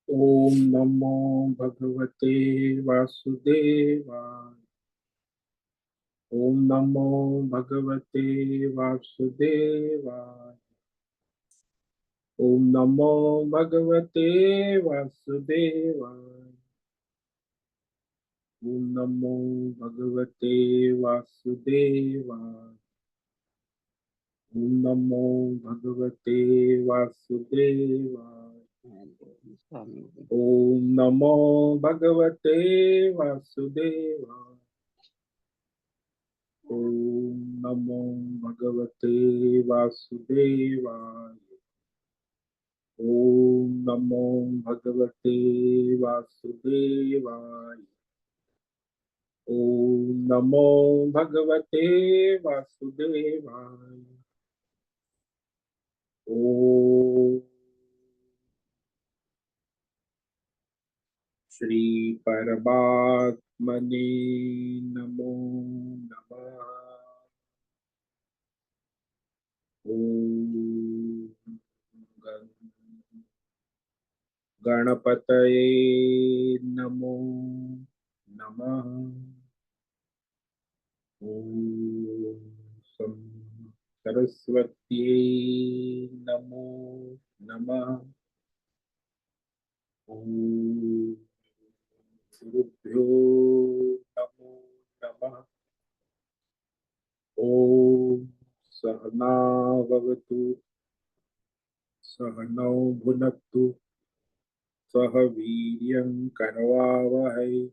ओम नमो भगवते वासुदेवाय। ओम नमो भगवते वासुदेवाय। ओम नमो भगवते वासुदेवाय। ओम नमो भगवते वासुदेवाय। ओम नमो भगवते वासुदेवाय। ओम नमो भगवते वासुदेवाय। ओम नमो भगवते वासुदेवाय। ओम नमो भगवते वासुदेवाय। ओम नमो भगवते वासुदेवाय। ओम श्री परमात्मने नमो नमः। ओम गणपतये नमो नमः। ओम सरस्वत्यै नमो नमः। ओम गुरुभ्यो नमो नमः। ओम सहनाववतु सहनौ भुनक्तु सह वीर्यं करवावहै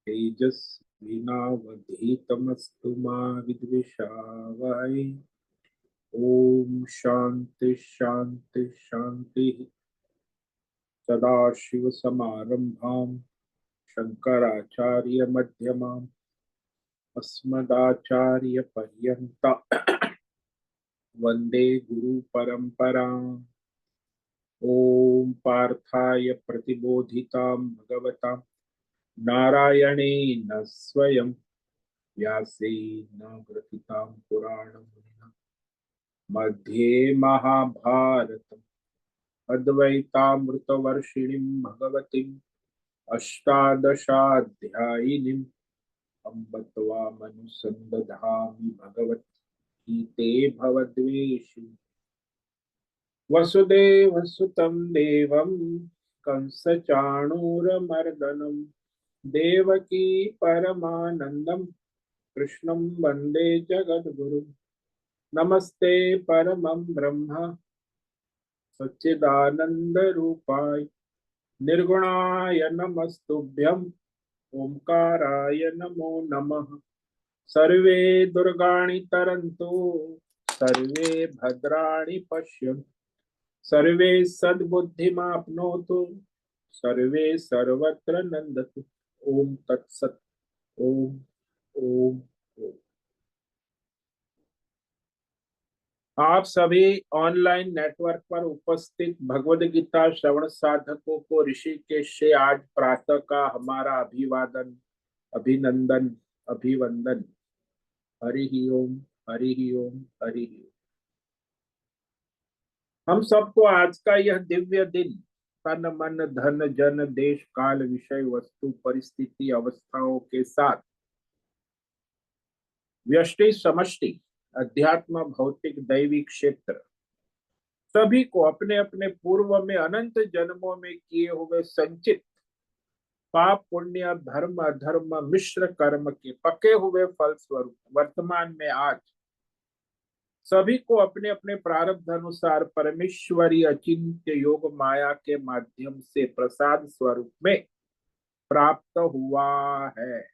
तेजस्विनावधीतमस्तु मा विद्विषावहै। ओम शांति शांति शांति। सदाशिवसमारम्भां शंकराचार्यमध्यमाम् अस्मदाचार्यपर्यन्तां वन्दे गुरुपरम्पराम्। ओम पार्थाय प्रतिबोधितां भगवता नारायणेन स्वयं व्यासेन ग्रथितां पुराणमुनिना मध्ये महाभारतम् अद्वैतामृतवर्षिणीं भगवतीम् अष्टादशाध्यायिनीम् अम्ब त्वामनुसन्दधामि भगवद्गीते भवद्वेषिणि। वसुदेवसुतं देवं कंसचाणूरमर्दनं देवकी परमानन्दं कृष्णं वन्दे जगद्गुरुं। नमस्ते परमं ब्रह्म सच्चिदानन्दरूपाय निर्गुणाय नमस्तुभ्यं ओंकाराय नमो नमः। सर्वे दुर्गाणि तरन्तु सर्वे भद्राणि पश्यन्तु सर्वे सद्बुद्धिमाप्नोतु सर्वे सर्वत्र नंदतु। ओम तत्सत। ओम ओम ओम। आप सभी ऑनलाइन नेटवर्क पर उपस्थित भगवद गीता श्रवण साधकों को ऋषिकेश से आज प्रातः का हमारा अभिवादन अभिनंदन अभिवंदन। हरि ओम हरि ओम हरि ओम। हम सबको आज का यह दिव्य दिन तन मन धन जन देश काल विषय वस्तु परिस्थिति अवस्थाओं के साथ व्यष्टि समष्टि अध्यात्म भौतिक दैवी क्षेत्र सभी को अपने अपने पूर्व में अनंत जन्मों में किए हुए संचित पाप पुण्य धर्म अधर्म मिश्र कर्म के पके हुए फल स्वरूप वर्तमान में आज सभी को अपने अपने प्रारब्ध अनुसार परमेश्वरी अचिंत्य योग माया के माध्यम से प्रसाद स्वरूप में प्राप्त हुआ है।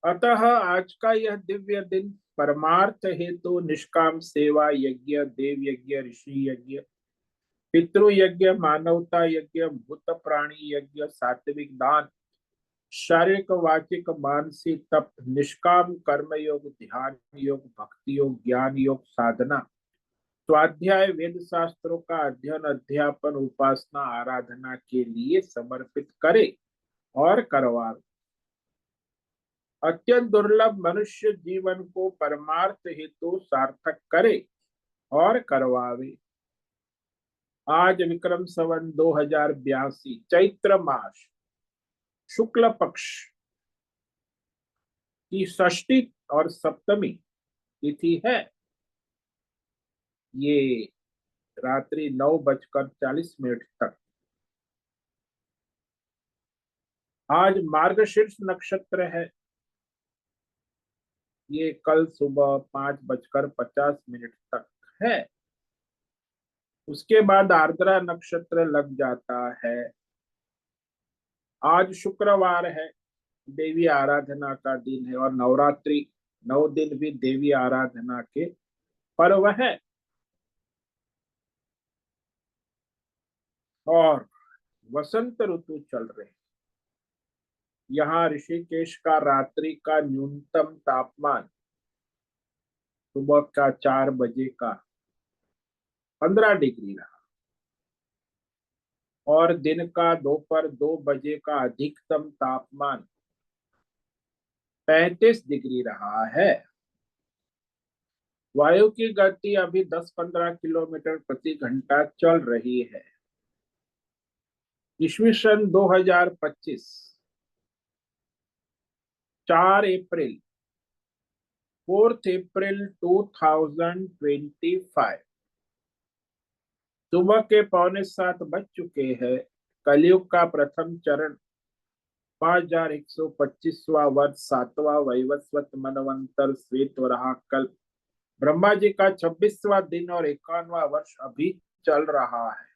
अतः आज का यह दिव्य दिन परमार्थ हेतु निष्काम सेवा यज्ञ देव यज्ञ ऋषि यज्ञ पितृ यज्ञ मानवता यज्ञ भूत प्राणी यज्ञ सात्विक दान शारीरिक वाचिक मानसिक तप निष्काम कर्म योग ध्यान योग भक्ति योग ज्ञान योग साधना स्वाध्याय वेद शास्त्रों का अध्ययन अध्यापन उपासना आराधना के लिए समर्पित करे और करवावे। अत्यंत दुर्लभ मनुष्य जीवन को परमार्थ हेतु सार्थक करे और करवावे। आज विक्रम संवत 2082 चैत्र मास शुक्ल पक्ष की षष्ठी और सप्तमी तिथि है। ये रात्रि 9:40 तक। आज मार्गशीर्ष नक्षत्र है। ये कल सुबह 5:50 तक है। उसके बाद आर्द्रा नक्षत्र लग जाता है। आज शुक्रवार है, देवी आराधना का दिन है और नवरात्रि 9 दिन भी देवी आराधना के पर्व है। और वसंत ऋतु चल रहे। यहाँ ऋषिकेश का रात्रि का न्यूनतम तापमान सुबह का 4 बजे का 15 डिग्री रहा और दिन का दोपहर 2 बजे का अधिकतम तापमान 35 डिग्री रहा है। वायु की गति अभी 10-15 किलोमीटर प्रति घंटा चल रही है। ईस्वी सन 2025 4 अप्रैल 4 अप्रैल 2025 सुबह के 6:45 बज चुके हैं। कलयुग का प्रथम चरण 5125वां वर्ष 7वां वैवस्वत मनवंतर श्वेत वराह कल्प ब्रह्मा जी का 26वां दिन और 51वां वर्ष अभी चल रहा है।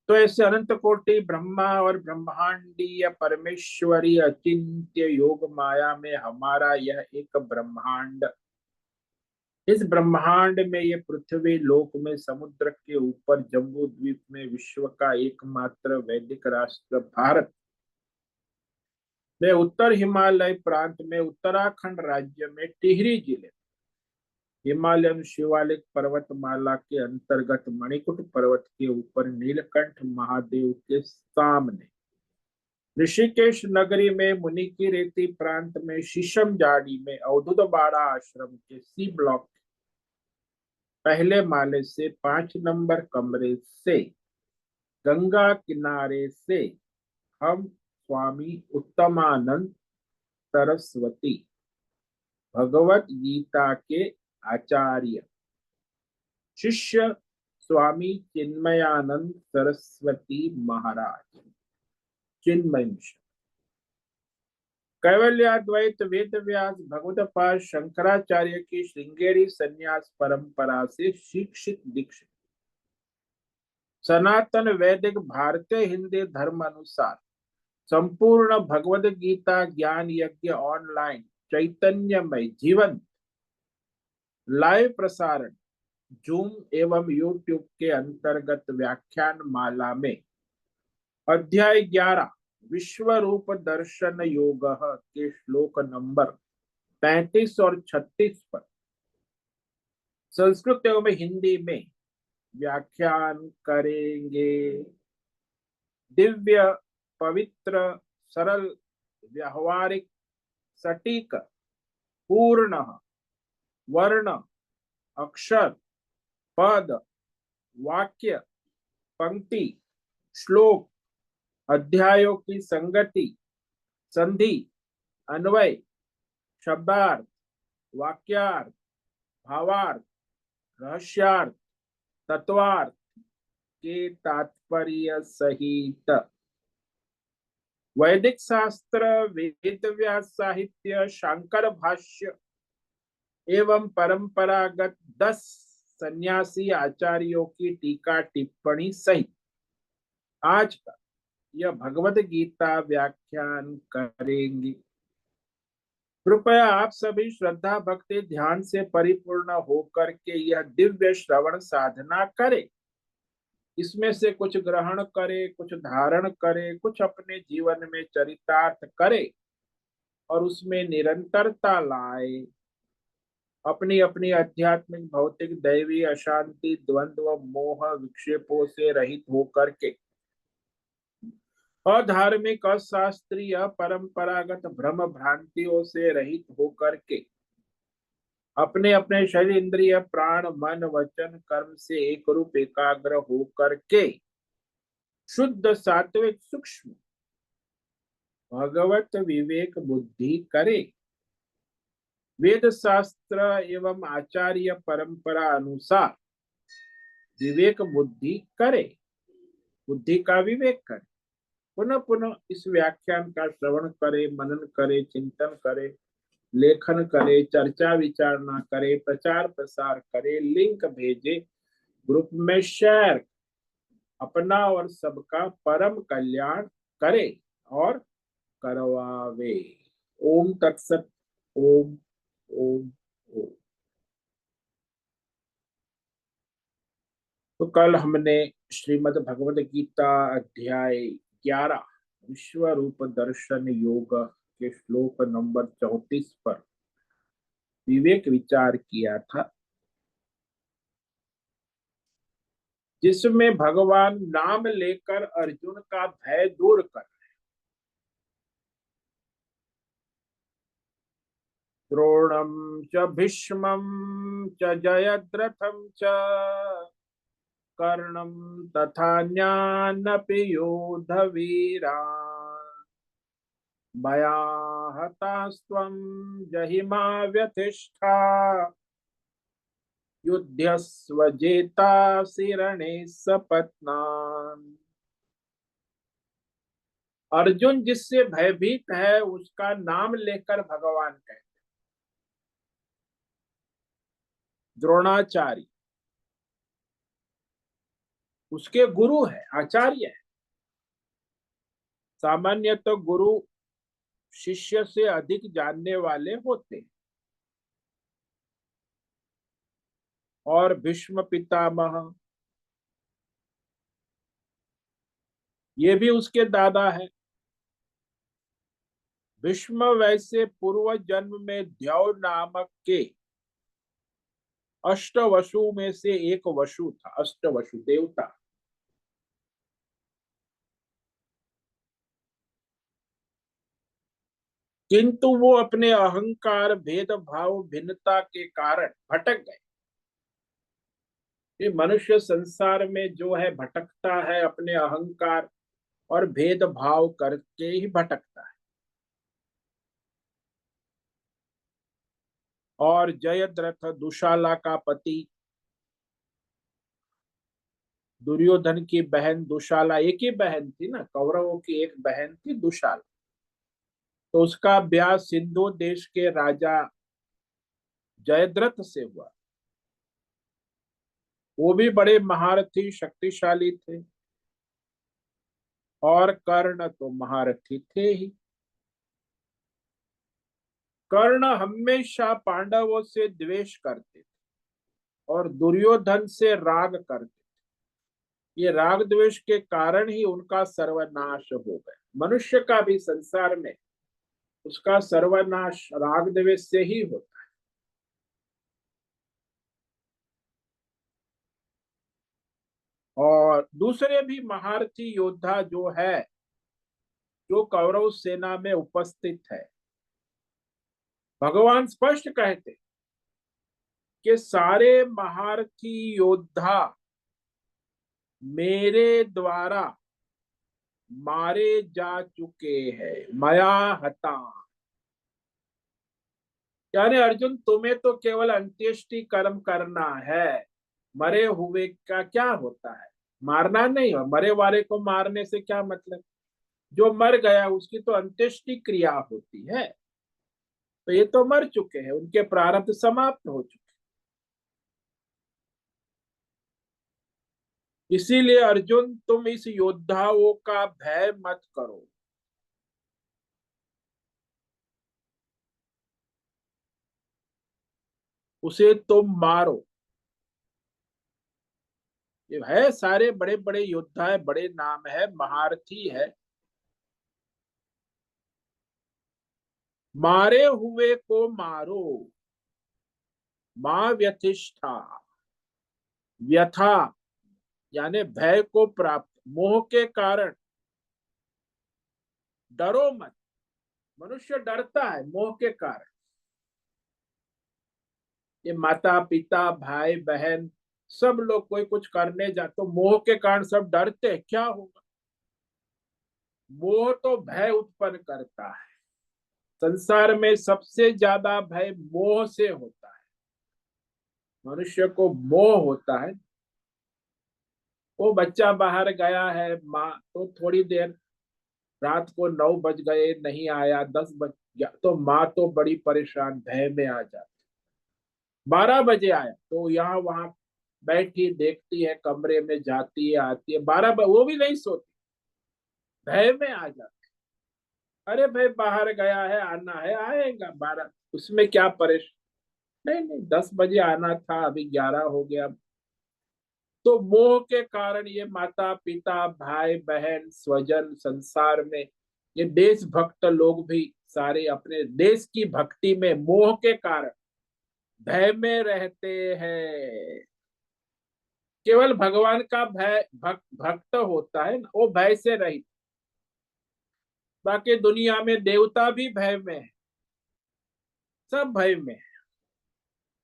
तो ऐसे अनंत कोटि ब्रह्मा और ब्रह्मांडीय परमेश्वरी अचिंत्य योग माया में हमारा यह एक ब्रह्मांड। इस ब्रह्मांड में ये पृथ्वी लोक में समुद्र के ऊपर जम्बू द्वीप में विश्व का एकमात्र वैदिक राष्ट्र भारत में उत्तर हिमालय प्रांत में उत्तराखंड राज्य में टिहरी जिले हिमालयन शिवालिक पर्वतमाला के अंतर्गत मणिकुट पर्वत के ऊपर नीलकंठ महादेव के सामने ऋषिकेश नगरी में मुनि की रेती प्रांत में शीशम जाड़ी में अवधूत बाड़ा आश्रम के सी ब्लॉक पहले माले से 5 नंबर कमरे से गंगा किनारे से हम स्वामी उत्तमानंद सरस्वती भगवत गीता के आचार्य शिष्य स्वामी चिन्मयानंद सरस्वती महाराज चिन्मय मिशन कैवल्याद्वैत वेद व्यास भगवत पाद शंकराचार्य की श्रृंगेरी संन्यास परंपरा से शिक्षित दीक्षित सनातन वैदिक भारतीय हिंदी धर्म अनुसार संपूर्ण भगवद गीता ज्ञान यज्ञ ऑनलाइन चैतन्यमय जीवन लाइव प्रसारण जूम एवं यूट्यूब के अंतर्गत व्याख्यान माला में अध्याय 11 विश्व रूप दर्शन योग के श्लोक नंबर 35 और 36 पर संस्कृत एवं हिंदी में व्याख्यान करेंगे। दिव्य पवित्र सरल व्यावहारिक सटीक पूर्ण वर्ण अक्षर पद वाक्य पंक्ति श्लोक अध्यायों की संगति संधि अन्वय शब्दार्थ वाक्यार्थ भावार्थ रहस्यार्थ तत्वार्थ के तात्पर्य सहित वैदिक शास्त्र वेद व्यास साहित्य शांकर भाष्य एवं परंपरागत 10 सन्यासी आचार्यों की टीका टिप्पणी सहित आज का यह भगवद गीता व्याख्यान करेंगे। कृपया आप सभी श्रद्धा भक्ति ध्यान से परिपूर्ण होकर के यह दिव्य श्रवण साधना करें। इसमें से कुछ ग्रहण करे, कुछ धारण करे, कुछ अपने जीवन में चरितार्थ करे और उसमें निरंतरता लाए। अपनी अपनी आध्यात्मिक भौतिक दैवी अशांति द्वंद्व मोह विक्षेपों से रहित होकर के अधार्मिक अशास्त्रीय परंपरागत भ्रम भ्रांतियों से रहित होकर के अपने अपने शरीर इंद्रिय प्राण मन वचन कर्म से एक रूप एकाग्र होकर के शुद्ध सात्विक सूक्ष्म भगवत विवेक बुद्धि करे, वेद शास्त्र एवं आचार्य परंपरा अनुसार विवेक बुद्धि करे, बुद्धि का विवेक करे। पुनः पुनः इस व्याख्यान का श्रवण करे, मनन करे, चिंतन करे, लेखन करे, चर्चा विचारणा करे, प्रचार प्रसार करे, लिंक भेजे, ग्रुप में शेयर, अपना और सबका परम कल्याण करे और करवावे। ओम तत्सत। ओम ओम ओम। तो कल हमने श्रीमद् भगवद गीता अध्याय 11 विश्व रूप दर्शन योग के श्लोक नंबर 34 पर विवेक विचार किया था, जिसमें भगवान नाम लेकर अर्जुन का भय दूर कर, द्रोणम च भीष्मं च जयद्रथं च कर्णं तथान्यानपि योधवीरान् मया हतास्त्वं जहिमा व्यथिष्ठा युध्यस्व जेतासि रणे सपत्नान्। अर्जुन जिससे भयभीत है उसका नाम लेकर भगवान कहते, द्रोणाचार्य उसके गुरु है, आचार्य है। सामान्य तो गुरु शिष्य से अधिक जानने वाले होते हैं, और भीष्म पितामह ये भी उसके दादा है। भीष्म वैसे पूर्व जन्म में द्यौ नामक के अष्टवसु में से एक वसु था, अष्टवसु देवता। किंतु वो अपने अहंकार भेदभाव भिन्नता के कारण भटक गए। ये मनुष्य संसार में जो है भटकता है, अपने अहंकार और भेदभाव करके ही भटकता है। और जयद्रथ दुशाला का पति, दुर्योधन की बहन दुशाला, एक ही बहन थी ना, कौरवों की एक बहन थी दुशाला, तो उसका ब्याह सिंधु देश के राजा जयद्रथ से हुआ। वो भी बड़े महारथी शक्तिशाली थे, और कर्ण तो महारथी थे ही। कर्ण हमेशा पांडवों से द्वेष करते थे और दुर्योधन से राग करते थे। ये राग द्वेष के कारण ही उनका सर्वनाश हो गया। मनुष्य का भी संसार में उसका सर्वनाश राग द्वेष से ही होता है। और दूसरे भी महारथी योद्धा जो है, जो कौरव सेना में उपस्थित है, भगवान स्पष्ट कहते कि सारे महारथी योद्धा मेरे द्वारा मारे जा चुके हैं, मया हता। यानी अर्जुन तुम्हें तो केवल अंत्येष्टि कर्म करना है, मरे हुए का क्या होता है, मारना नहीं। और मरे वाले को मारने से क्या मतलब, जो मर गया उसकी तो अंत्येष्टि क्रिया होती है। तो ये तो मर चुके हैं, उनके प्रारब्ध समाप्त हो चुके। इसीलिए अर्जुन तुम इस योद्धाओं का भय मत करो, उसे तुम मारो। ये है सारे बड़े बड़े योद्धा है, बड़े नाम है, महारथी है। मारे हुए को मारो, मां व्यथिष्ठा, व्यथा यानी भय को प्राप्त, मोह के कारण डरो मत। मनुष्य डरता है मोह के कारण। ये माता पिता भाई बहन सब लोग कोई कुछ करने जा तो मोह के कारण सब डरते हैं, क्या होगा। मोह तो भय उत्पन्न करता है। संसार में सबसे ज्यादा भय मोह से होता है। मनुष्य को मोह होता है। वो बच्चा बाहर गया है, माँ तो थोड़ी देर, रात को 9 बज गए नहीं आया, 10 बज गया तो माँ तो बड़ी परेशान भय में आ जाती। 12 बजे आया तो यहाँ वहां बैठी देखती है, कमरे में जाती है आती है, वो भी नहीं सोती, भय में आ जाती। अरे भाई बाहर गया है, आना है आएगा, 12 उसमें क्या परेशान। नहीं नहीं, 10 बजे आना था, अभी 11 हो गया। तो मोह के कारण ये माता पिता भाई बहन स्वजन संसार में, ये देशभक्त लोग भी सारे अपने देश की भक्ति में मोह के कारण भय में रहते हैं। केवल भगवान का भय भक्त होता है ना, वो भय से रहित। बाकी दुनिया में देवता भी भय में है, सब भय में है,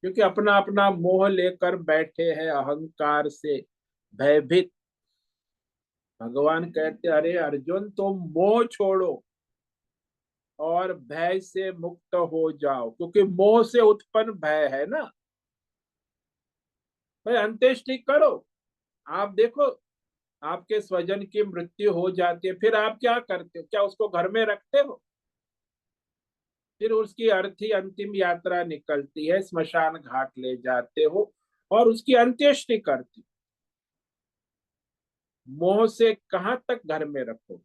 क्योंकि अपना अपना मोह लेकर बैठे हैं अहंकार से भयभीत। भगवान कहते अरे अर्जुन तुम मोह छोड़ो और भय से मुक्त हो जाओ, क्योंकि मोह से उत्पन्न भय है ना। भाई अंत्येष्टि करो। आप देखो, आपके स्वजन की मृत्यु हो जाती है, फिर आप क्या करते हो, क्या उसको घर में रखते हो। फिर उसकी अर्थी अंतिम यात्रा निकलती है, स्मशान घाट ले जाते हो और उसकी अंत्येष्टि करती हो। मोह से कहां तक घर में रखोगे।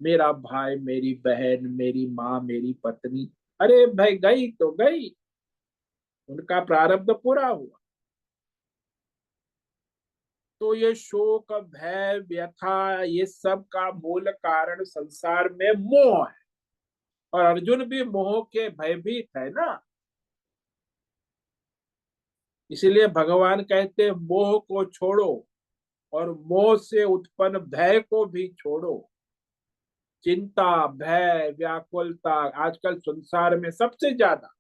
मेरा भाई मेरी बहन मेरी माँ मेरी पत्नी, अरे भाई गई तो गई, उनका प्रारब्ध पूरा हुआ। तो ये शोक भय व्यथा ये सब का मूल कारण संसार में मोह है। और अर्जुन भी मोह के भयभीत है ना। इसीलिए भगवान कहते हैं, मोह को छोड़ो और मोह से उत्पन्न भय को भी छोड़ो। चिंता भय व्याकुलता आजकल संसार में सबसे ज्यादा,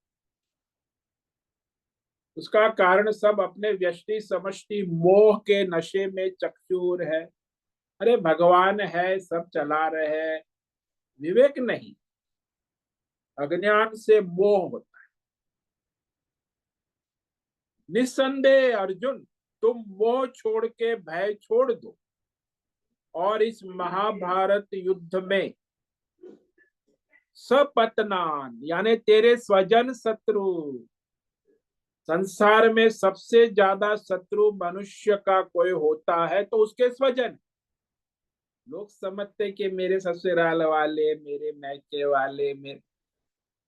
उसका कारण सब अपने व्यष्टि समष्टि मोह के नशे में चकचूर है। अरे भगवान है, सब चला रहे हैं, विवेक नहीं, अज्ञान से मोह होता है। निस्संदेह अर्जुन, तुम मोह छोड़ के भय छोड़ दो और इस महाभारत युद्ध में सपतनान यानी तेरे स्वजन शत्रु, संसार में सबसे ज्यादा शत्रु मनुष्य का कोई होता है तो उसके स्वजन। लोग समझते कि मेरे ससुराल वाले मेरे मैके वाले में,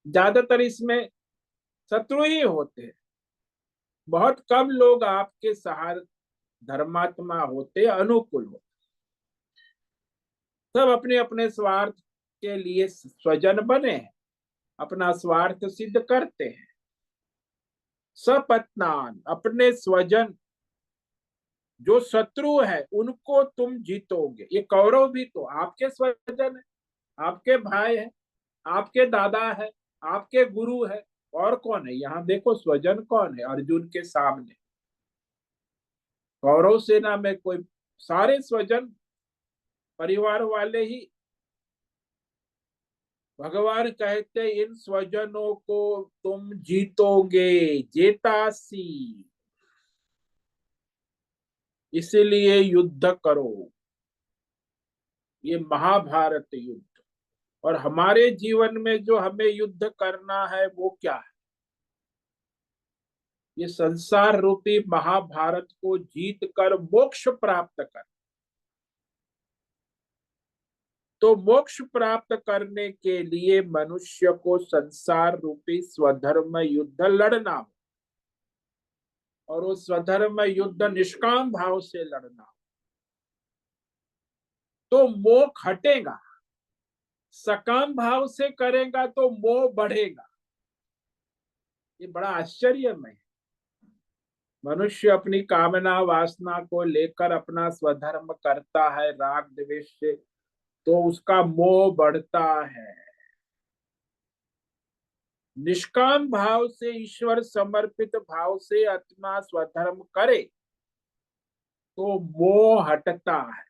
ज्यादातर इसमें शत्रु ही होते हैं। बहुत कम लोग आपके सहार धर्मात्मा होते अनुकूल होते। सब अपने अपने स्वार्थ के लिए स्वजन बने हैं, अपना स्वार्थ सिद्ध करते हैं। सपत्नान अपने स्वजन जो शत्रु है उनको तुम जीतोगे। ये कौरव भी तो आपके स्वजन है, आपके भाई है, आपके दादा है, आपके गुरु है। और कौन है यहाँ देखो, स्वजन कौन है अर्जुन के सामने। कौरव सेना में कोई, सारे स्वजन परिवार वाले ही। भगवान कहते इन स्वजनों को तुम जीतोगे, जेतासी, इसीलिए युद्ध करो। ये महाभारत युद्ध। और हमारे जीवन में जो हमें युद्ध करना है वो क्या है, ये संसार रूपी महाभारत को जीत कर मोक्ष प्राप्त कर। तो मोक्ष प्राप्त करने के लिए मनुष्य को संसार रूपी स्वधर्म युद्ध लड़ना हो। और वो स्वधर्म युद्ध निष्काम भाव से लड़ना हो तो मोह हटेगा। सकाम भाव से करेगा तो मोह बढ़ेगा। ये बड़ा आश्चर्यमय है। मनुष्य अपनी कामना वासना को लेकर अपना स्वधर्म करता है राग द्वेष से, तो उसका मोह बढ़ता है। निष्काम भाव से, ईश्वर समर्पित भाव से आत्मा स्वधर्म करे तो मोह हटता है।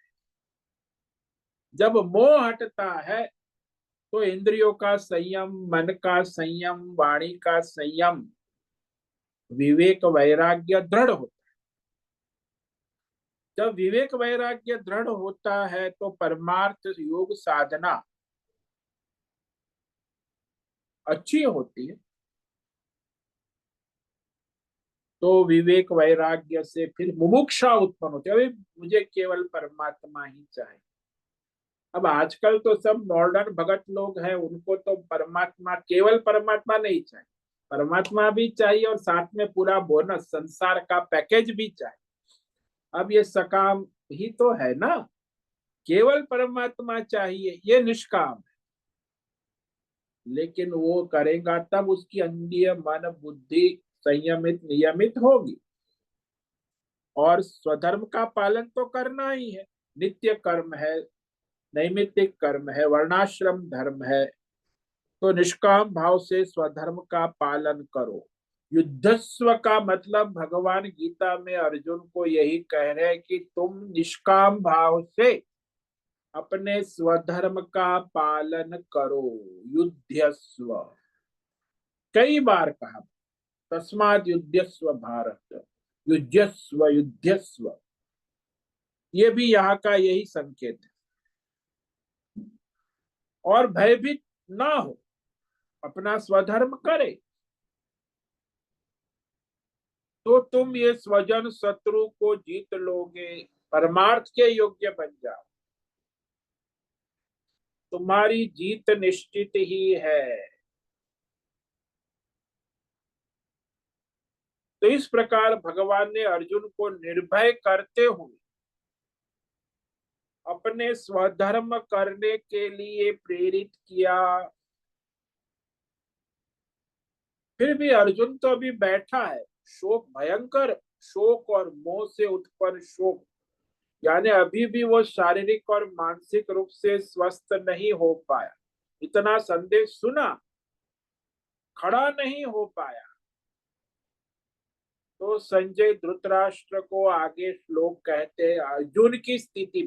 जब मोह हटता है तो इंद्रियों का संयम, मन का संयम, वाणी का संयम, विवेक वैराग्य दृढ़ होता है। जब विवेक वैराग्य दृढ़ होता है तो परमार्थ योग साधना अच्छी होती है। तो विवेक वैराग्य से फिर मुमुक्षा उत्पन्न होती है, अभी मुझे केवल परमात्मा ही चाहिए। अब आजकल तो सब मॉडर्न भगत लोग हैं, उनको तो परमात्मा, केवल परमात्मा नहीं चाहिए, परमात्मा भी चाहिए और साथ में पूरा बोनस संसार का पैकेज भी चाहिए। अब ये सकाम ही तो है ना, केवल परमात्मा चाहिए, ये निष्काम है। लेकिन वो करेगा तब उसकी अंगीय मन बुद्धि संयमित नियमित होगी, और स्वधर्म का पालन तो करना ही है। नित्य कर्म है, नैमित्तिक कर्म है, वर्णाश्रम धर्म है, तो निष्काम भाव से स्वधर्म का पालन करो। युद्धस्व का मतलब भगवान गीता में अर्जुन को यही कह रहे हैं कि तुम निष्काम भाव से अपने स्वधर्म का पालन करो। युद्धस्व कई बार कहा, तस्मात् युद्धस्व भारत, युद्धस्व युद्धस्व, ये भी यहाँ का यही संकेत है। और भयभीत ना हो, अपना स्वधर्म करे तो तुम ये स्वजन शत्रु को जीत लोगे, परमार्थ के योग्य बन जाओ, तुम्हारी जीत निश्चित ही है। तो इस प्रकार भगवान ने अर्जुन को निर्भय करते हुए अपने स्वधर्म करने के लिए प्रेरित किया। फिर भी अर्जुन तो अभी बैठा है, शोक, भयंकर शोक और मोह से उत्पन्न शोक, यानी अभी भी वो शारीरिक और मानसिक रूप से स्वस्थ नहीं हो पाया। इतना संदेश सुना, खड़ा नहीं हो पाया। तो संजय धृतराष्ट्र को आगे श्लोक कहते हैं अर्जुन की स्थिति,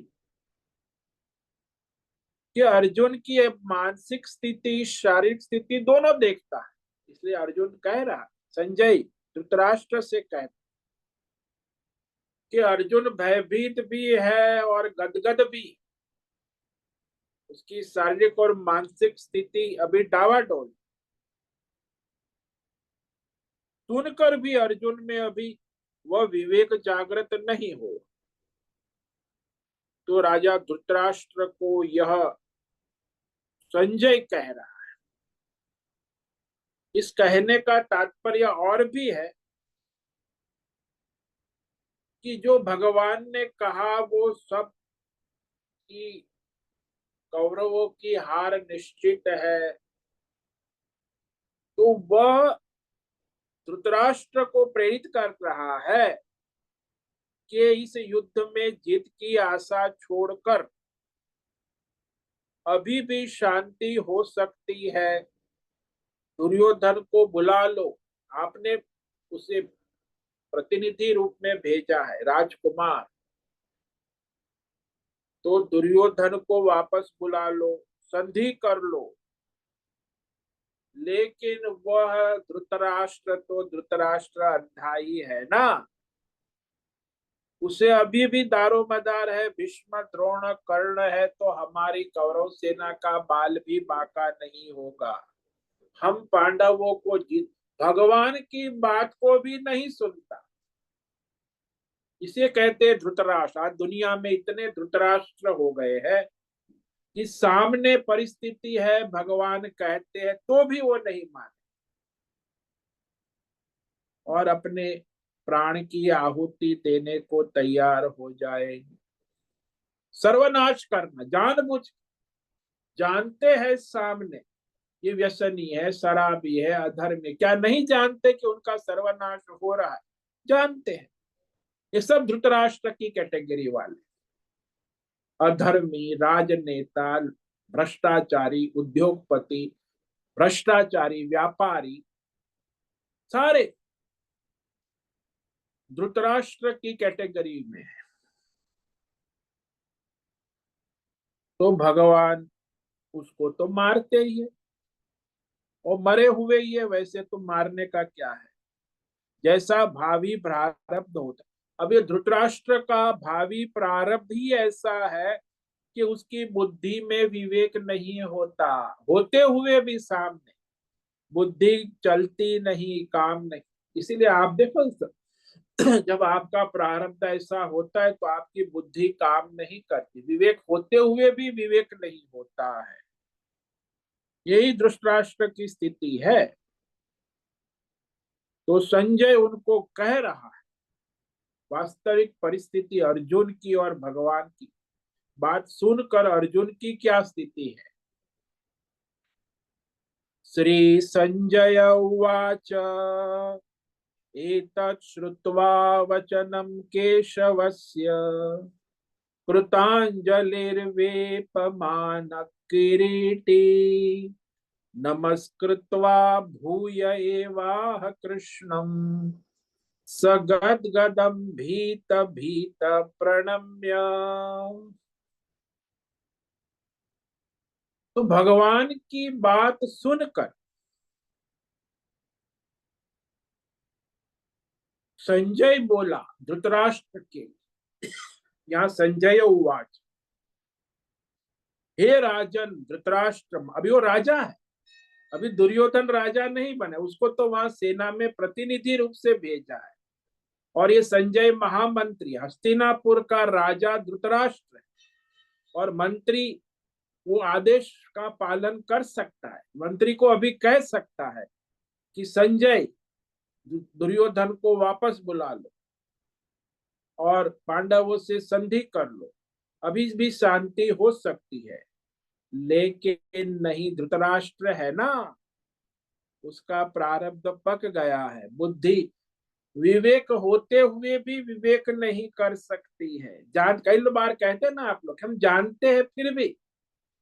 कि अर्जुन की मानसिक स्थिति शारीरिक स्थिति दोनों देखता है। इसलिए अर्जुन कह रहा, संजय धृतराष्ट्र से कहता कि अर्जुन भयभीत भी है और गदगद भी, उसकी शारीरिक और मानसिक स्थिति अभी डावाडोल। सुनकर भी अर्जुन में अभी वह विवेक जागृत नहीं हो। तो राजा धृतराष्ट्र को यह संजय कह रहा, इस कहने का तात्पर्य और भी है कि जो भगवान ने कहा वो सब, की कौरवों की हार निश्चित है, तो वह धृतराष्ट्र को प्रेरित कर रहा है कि इस युद्ध में जीत की आशा छोड़कर अभी भी शांति हो सकती है। दुर्योधन को बुला लो, आपने उसे प्रतिनिधि रूप में भेजा है, राजकुमार, तो दुर्योधन को वापस बुला लो, संधि कर लो। लेकिन वह धृतराष्ट्र तो धृतराष्ट्र अध्यायी है ना, उसे अभी भी दारोमदार है, भीष्म द्रोण कर्ण है, तो हमारी कौरव सेना का बाल भी बाका नहीं होगा। हम पांडवों को जीत, भगवान की बात को भी नहीं सुनता। इसे कहते हैं धृतराष्ट्र। आज दुनिया में इतने धृतराष्ट्र हो गए हैं कि सामने परिस्थिति है, भगवान कहते हैं तो भी वो नहीं माने और अपने प्राण की आहुति देने को तैयार हो जाएंगे। सर्वनाश करना जानबूझ, जानते हैं सामने ये व्यसनी है, शराबी है, अधर्मी, क्या नहीं जानते कि उनका सर्वनाश हो रहा है? जानते हैं। ये सब धृतराष्ट्र की कैटेगरी वाले, अधर्मी, राजनेता, भ्रष्टाचारी, उद्योगपति, भ्रष्टाचारी, व्यापारी, सारे धृतराष्ट्र की कैटेगरी में है। तो भगवान उसको तो मारते ही है, और मरे हुए ही है, वैसे तो मारने का क्या है, जैसा भावी प्रारब्ध होता है। अब ये धृतराष्ट्र का भावी प्रारब्ध ही ऐसा है कि उसकी बुद्धि में विवेक नहीं होता, होते हुए भी सामने बुद्धि चलती नहीं, काम नहीं। इसीलिए आप देखो, जब आपका प्रारब्ध ऐसा होता है तो आपकी बुद्धि काम नहीं करती, विवेक होते हुए भी विवेक नहीं होता है। यही धृतराष्ट्र की स्थिति है। तो संजय उनको कह रहा है वास्तविक परिस्थिति अर्जुन की और भगवान की। बात सुनकर अर्जुन की क्या स्थिति है। श्री संजय उवाच एतत् श्रुत्वा वचनं केशवस्य कृताञ्जलिर्वेपमानः किरीटी नमस्कृत्वा भूय एवाह कृष्णम् स गद्गदं भीत भीत प्रणम्य। तो भगवान की बात सुनकर संजय बोला धृतराष्ट्र के, यहाँ संजय उवाच, हे राजन धृतराष्ट्र, अभी वो राजा है, अभी दुर्योधन राजा नहीं बने, उसको तो वहां सेना में प्रतिनिधि रूप से भेजा है। और ये संजय महामंत्री, हस्तिनापुर का राजा धृतराष्ट्र है, और मंत्री वो आदेश का पालन कर सकता है। मंत्री को अभी कह सकता है कि संजय दुर्योधन को वापस बुला लो और पांडवों से संधि कर लो, अभी भी शांति हो सकती है। लेकिन नहीं, धृतराष्ट्र है ना, उसका प्रारब्ध पक गया है, बुद्धि विवेक होते हुए भी विवेक नहीं कर सकती है। जान, कई बार कहते हैं ना आप लोग, हम जानते हैं फिर भी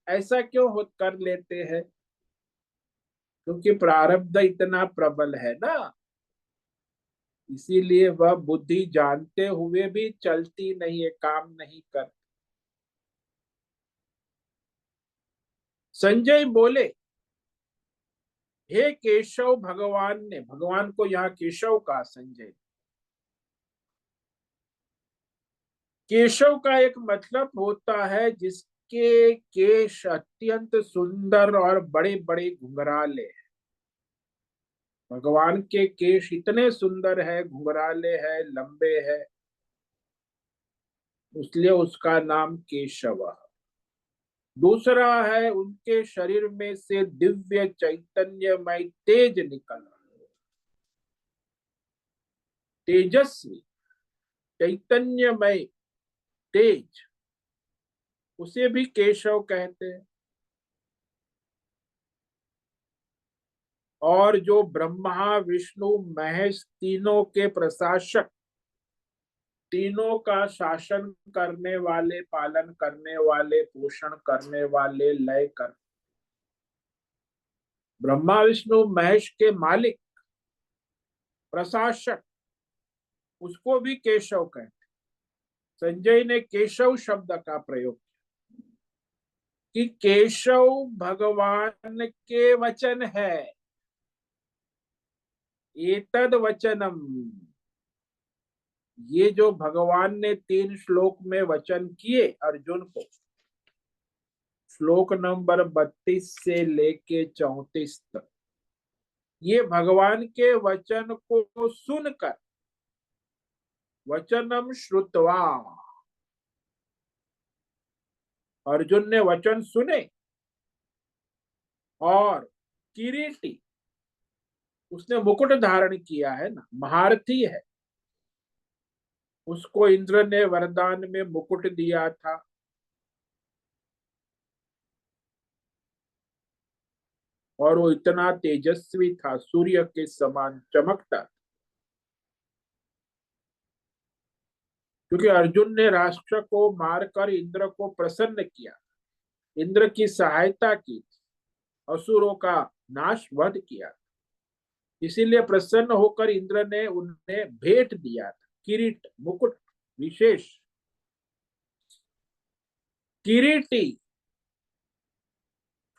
ऐसा क्यों हो कर लेते हैं, क्योंकि प्रारब्ध इतना प्रबल है ना, इसीलिए वह बुद्धि जानते हुए भी चलती नहीं है, काम नहीं कर। संजय बोले, हे केशव, भगवान ने, भगवान को यहाँ केशव कहा संजय। केशव का एक मतलब होता है जिसके केश अत्यंत सुंदर और बड़े बड़े घुंघराले। भगवान के केश इतने सुंदर है, घुंघराले है, लंबे है, इसलिए उसका नाम केशव है। दूसरा है उनके शरीर में से दिव्य चैतन्यमय तेज निकल रहा है, तेजस्वी चैतन्यमय तेज, उसे भी केशव कहते हैं। और जो ब्रह्मा विष्णु महेश तीनों के प्रशासक, तीनों का शासन करने वाले, पालन करने वाले, पोषण करने वाले, लय कर, ब्रह्मा विष्णु महेश के मालिक, प्रशासक, उसको भी केशव कहते। संजय ने केशव शब्द का प्रयोग कि केशव भगवान के वचन है। एतद वचनम, ये जो भगवान ने 3 श्लोक में वचन किए अर्जुन को, श्लोक नंबर 32 से लेके 34 तक, ये भगवान के वचन को सुनकर, वचनम श्रुत्वा, अर्जुन ने वचन सुने, और किरीटी, उसने मुकुट धारण किया है ना, महारथी है, उसको इंद्र ने वरदान में मुकुट दिया था। और वो इतना तेजस्वी था, सूर्य के समान चमकता था, क्योंकि अर्जुन ने राष्ट्र को मारकर इंद्र को प्रसन्न किया, इंद्र की सहायता की, असुरों का नाश वध किया था। इसीलिए प्रसन्न होकर इंद्र ने उन्हें भेंट दिया था, किरीट, मुकुट, विशेष किरीटी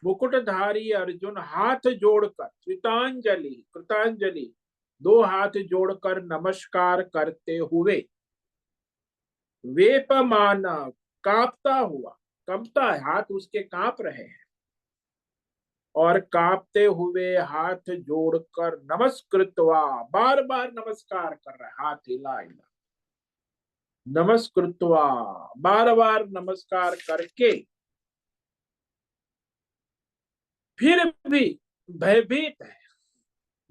मुकुटधारी अर्जुन हाथ जोड़कर कृतांजलि कृतांजलि दो हाथ जोड़कर नमस्कार करते हुए वेपमान कांपता हुआ, कंपता है हाथ उसके, कांप रहे हैं, और कांपते हुए हाथ जोड़कर नमस्कृत्वा, बार बार नमस्कार कर रहा है, हाथ हिला हिला, नमस्कृत्वा, बार बार नमस्कार करके फिर भी भयभीत है,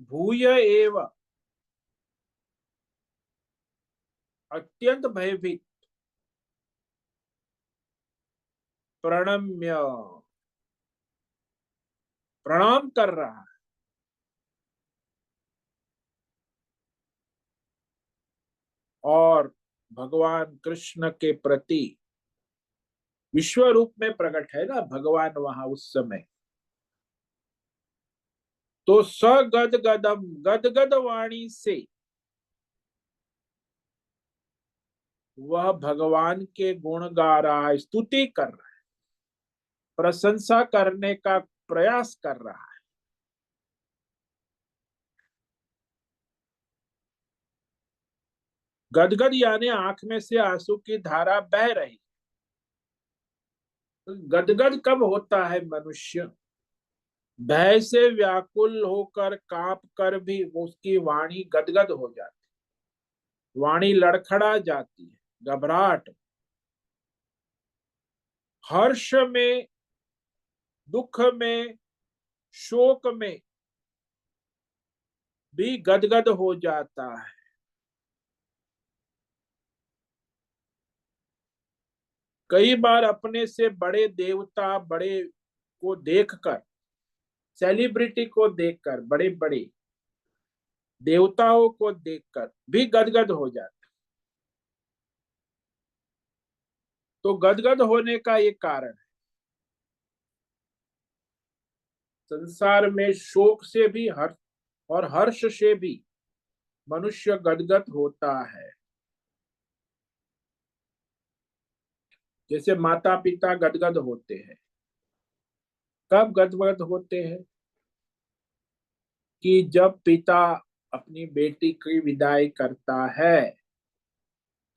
भूय एव, अत्यंत भयभीत, प्रणम्य, प्रणाम कर रहा है, और भगवान कृष्ण के प्रति विश्व रूप में प्रकट है ना भगवान वहां उस समय, तो सगद गदम, गदगद वाणी से वह भगवान के गुण गा रहा है, स्तुति कर रहा है, प्रशंसा करने का प्रयास कर रहा है। गदगद यानी आंख में से आंसू की धारा बह रही। गदगद कब होता है मनुष्य? भय से व्याकुल होकर कांप कर भी उसकी वाणी गदगद हो जाती, वाणी लड़खड़ा जाती है, घबराहट, हर्ष में, दुख में, शोक में भी गदगद हो जाता है। कई बार अपने से बड़े देवता, बड़े को देखकर, सेलिब्रिटी को देखकर, बड़े बड़े देवताओं को देखकर भी गदगद हो जाता। तो गदगद होने का ये कारण है। संसार में शोक से भी हर्ष और हर्ष से भी मनुष्य गदगद होता है। जैसे माता पिता गदगद होते हैं, कब गदगद होते हैं? कि जब पिता अपनी बेटी की विदाई करता है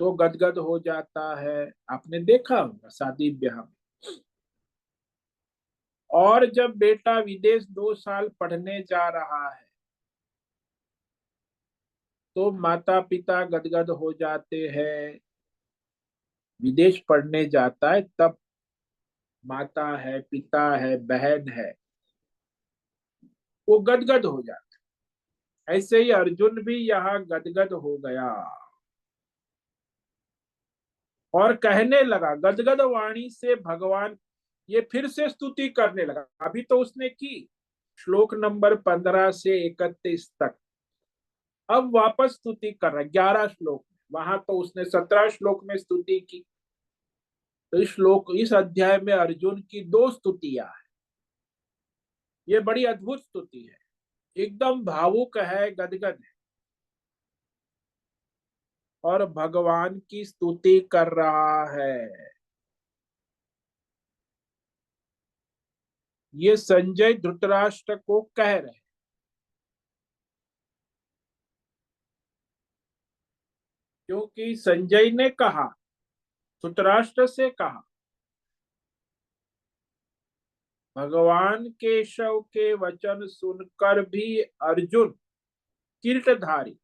तो गदगद हो जाता है, आपने देखा होगा शादी ब्याह में। और जब बेटा विदेश 2 साल पढ़ने जा रहा है तो माता पिता गदगद हो जाते हैं। विदेश पढ़ने जाता है तब माता है, पिता है, बहन है, वो गदगद हो जाता है। ऐसे ही अर्जुन भी यहाँ गदगद हो गया और कहने लगा, गदगद वाणी से भगवान, ये फिर से स्तुति करने लगा। अभी तो उसने की श्लोक नंबर 15 से 31 तक, अब वापस स्तुति कर रहा है 11 श्लोक में। वहां तो उसने 17 श्लोक में स्तुति की, तो इस श्लोक, इस अध्याय में अर्जुन की 2 स्तुतियां है। ये बड़ी अद्भुत स्तुति है, एकदम भावुक है, गदगद है, और भगवान की स्तुति कर रहा है। ये संजय धृतराष्ट्र को कह रहे हैं, क्योंकि संजय ने कहा, धृतराष्ट्र से कहा, भगवान केशव के वचन सुनकर भी अर्जुन किरीटधारी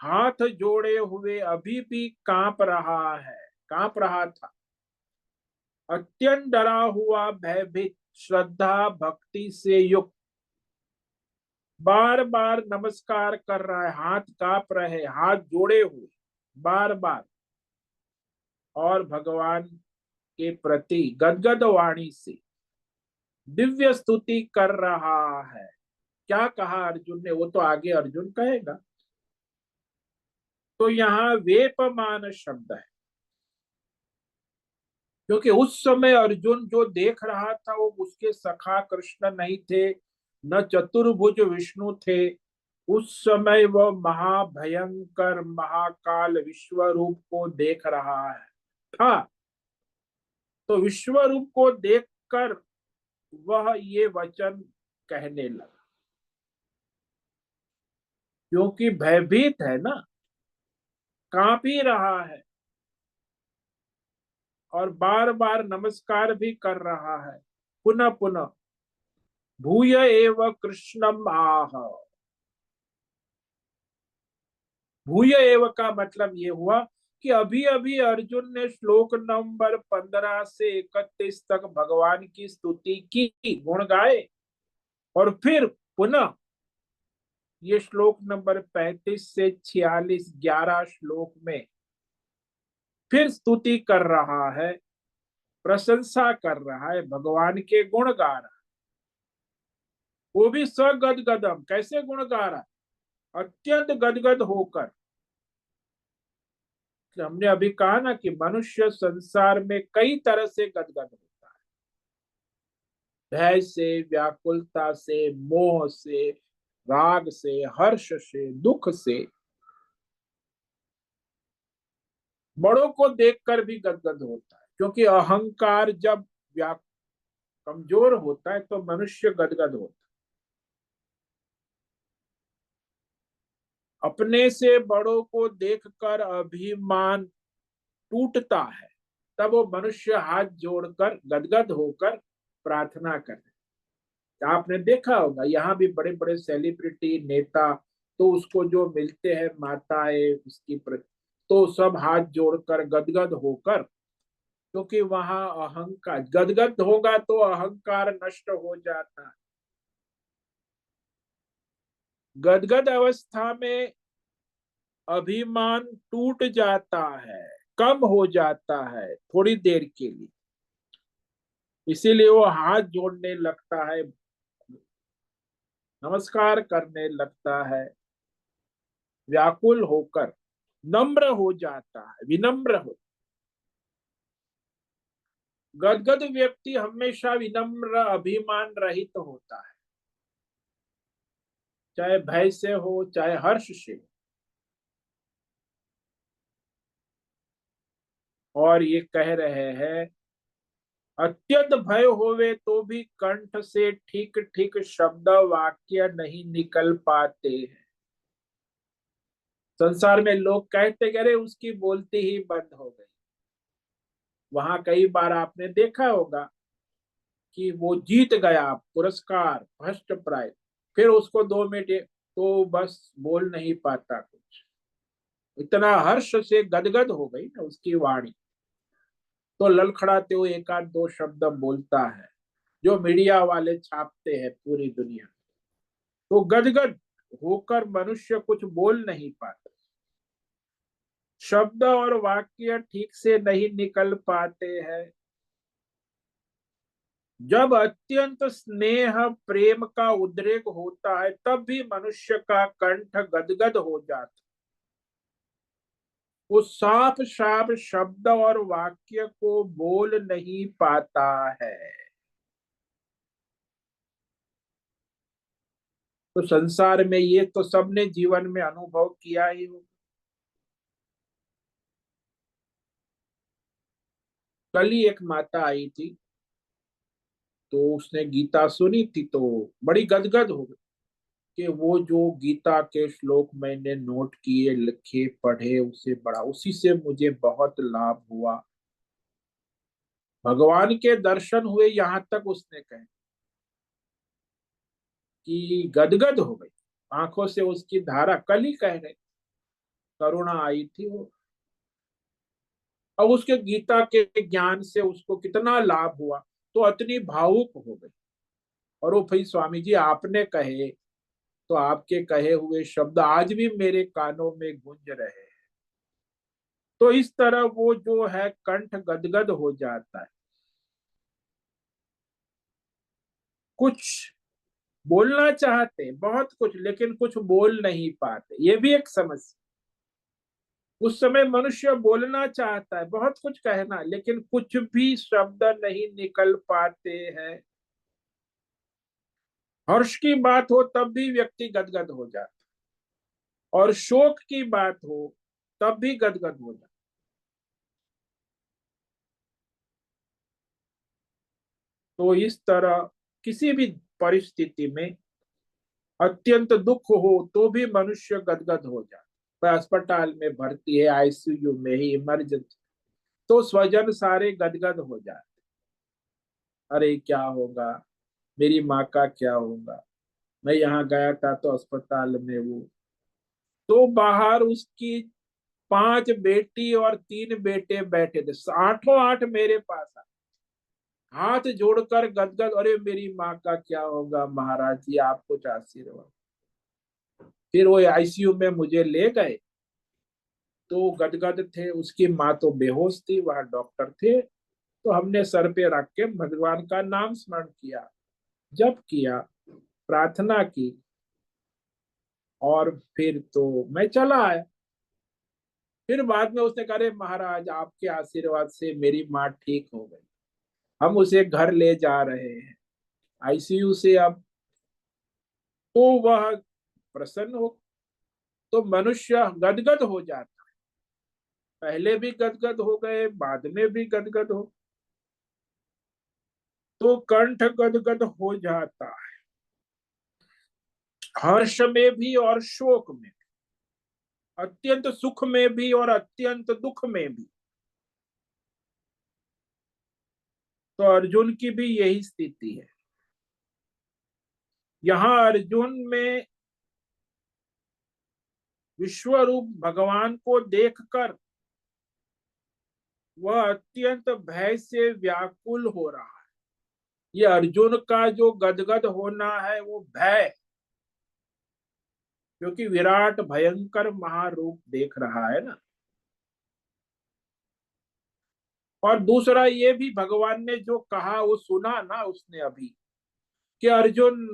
हाथ जोड़े हुए अभी भी कांप रहा है, कांप रहा था, अत्यंत डरा हुआ, भयभीत, श्रद्धा भक्ति से युक्त, बार बार नमस्कार कर रहा है, हाथ कांप रहे, हाथ जोड़े हुए बार बार, और भगवान के प्रति गदगद वाणी से दिव्य स्तुति कर रहा है। क्या कहा अर्जुन ने, वो तो आगे अर्जुन कहेगा। तो यहाँ वेपमान शब्द है, क्योंकि उस समय अर्जुन जो देख रहा था वो उसके सखा कृष्ण नहीं थे, न चतुर्भुज विष्णु थे। उस समय वह महाभयंकर महाकाल विश्व रूप को देख रहा है था। तो विश्व रूप को देखकर वह ये वचन कहने लगा, क्योंकि भयभीत है ना, कांप ही रहा है, और बार बार नमस्कार भी कर रहा है, पुनः पुनः। भूय एव कृष्णम आह। भूय एव का मतलब ये हुआ कि अभी अभी अर्जुन ने श्लोक नंबर 15 से 31 तक भगवान की स्तुति की, गुण गाए, और फिर पुनः ये श्लोक नंबर 35 से 46, 11 श्लोक में फिर स्तुति कर रहा है, प्रशंसा कर रहा है, भगवान के गुण गा रहा है। वो भी सगदगदम, कैसे गुण गा रहा है? अत्यंत गदगद होकर। हमने अभी कहा ना कि मनुष्य संसार में कई तरह से गदगद होता है, भय से, व्याकुलता से, मोह से, राग से, हर्ष से, दुख से। बड़ों को देखकर भी गदगद होता है, क्योंकि अहंकार जब कमजोर होता है तो मनुष्य गदगद होता है। अपने से बड़ों को देखकर अभिमान टूटता है, तब वो मनुष्य हाथ जोड़कर गदगद होकर प्रार्थना करे। आपने देखा होगा यहाँ भी बड़े बड़े सेलिब्रिटी नेता, तो उसको जो मिलते हैं माताएं उसकी तो सब हाथ जोड़कर गदगद होकर, क्योंकि वहां अहंकार गदगद होगा तो अहंकार नष्ट हो जाता है। गदगद अवस्था में अभिमान टूट जाता है, कम हो जाता है थोड़ी देर के लिए, इसीलिए वो हाथ जोड़ने लगता है, नमस्कार करने लगता है, व्याकुल होकर नम्र हो जाता है, विनम्र हो। गदगद व्यक्ति हमेशा विनम्र अभिमान रहित होता है, चाहे भय से हो चाहे हर्ष से हो। और ये कह रहे हैं, अत्यंत भय होवे तो भी कंठ से ठीक ठीक शब्द वाक्य नहीं निकल पाते हैं। संसार में लोग कहते कह रहे उसकी बोलती ही बंद हो गई। वहां कई बार आपने देखा होगा कि वो जीत गया पुरस्कार फर्स्ट प्राइज, फिर उसको 2 मिनट तो बस बोल नहीं पाता कुछ, इतना हर्ष से गदगद हो गई ना उसकी वाणी। तो ललखड़ाते हुए एक आध दो शब्द बोलता है, जो मीडिया वाले छापते हैं पूरी दुनिया। तो गदगद होकर मनुष्य कुछ बोल नहीं पाता, शब्द और वाक्य ठीक से नहीं निकल पाते हैं। जब अत्यंत स्नेह प्रेम का उद्रेक होता है तब भी मनुष्य का कंठ गदगद हो जाता, वो साफ साफ शब्द और वाक्य को बोल नहीं पाता है। तो संसार में ये तो सबने जीवन में अनुभव किया ही हो। कल ही एक माता आई थी, तो उसने गीता सुनी थी तो बड़ी गदगद हो गई कि वो जो गीता के श्लोक मैंने नोट किए, लिखे, पढ़े, उसे पढ़ा, उसी से मुझे बहुत लाभ हुआ, भगवान के दर्शन हुए, यहां तक उसने कहे कि गदगद हो गई, आंखों से उसकी धारा, कल ही कह रहे, करुणा आई थी वो। अब उसके गीता के ज्ञान से उसको कितना लाभ हुआ, तो अतनी भावुक हो गई। और वो भाई स्वामी जी आपने कहे, तो आपके कहे हुए शब्द आज भी मेरे कानों में गूंज रहे हैं। तो इस तरह वो जो है कंठ गदगद हो जाता है, कुछ बोलना चाहते बहुत कुछ, लेकिन कुछ बोल नहीं पाते, ये भी एक समस्या। उस समय मनुष्य बोलना चाहता है, बहुत कुछ कहना, लेकिन कुछ भी शब्द नहीं निकल पाते हैं। हर्ष की बात हो तब भी व्यक्ति गदगद हो जाता, और शोक की बात हो तब भी गदगद हो जाता। तो इस तरह किसी भी परिस्थिति में अत्यंत दुख हो तो भी मनुष्य गदगद हो जाता। वह अस्पताल में भर्ती है, आईसीयू में ही, इमरजेंसी, तो स्वजन सारे गदगद हो जाते। अरे क्या होगा, मेरी माँ का क्या होगा, मैं यहाँ गया था तो अस्पताल में वो, तो बाहर उसकी 5 बेटी और 3 बेटे बैठे थे, आठों आठ मेरे पास आए, हाथ जोड़कर गदगद, अरे मेरी माँ का क्या होगा महाराज जी, आप कुछ आशीर्वाद। फिर वो आईसीयू में मुझे ले गए, तो गदगद थे, उसकी माँ तो बेहोश थी, वहां डॉक्टर थे, तो हमने सर पे रख के भगवान का नाम स्मरण किया, जप किया, प्रार्थना की, और फिर तो मैं चला आया। फिर बाद में उसने कहा, अरे महाराज आपके आशीर्वाद से मेरी माँ ठीक हो गई, हम उसे घर ले जा रहे हैं आईसीयू से अब। तो वह प्रसन्न हो, तो मनुष्य गदगद हो जाता, पहले भी गदगद हो गए, बाद में भी गदगद हो, तो कंठ गदगद हो जाता है, हर्ष में भी और शोक में, अत्यंत सुख में भी और अत्यंत दुख में भी। तो अर्जुन की भी यही स्थिति है। यहाँ अर्जुन में विश्वरूप भगवान को देखकर वह अत्यंत भय से व्याकुल हो रहा है। ये अर्जुन का जो गदगद होना है वो भय, क्योंकि विराट भयंकर महारूप देख रहा है ना। और दूसरा ये भी, भगवान ने जो कहा वो सुना ना उसने अभी, कि अर्जुन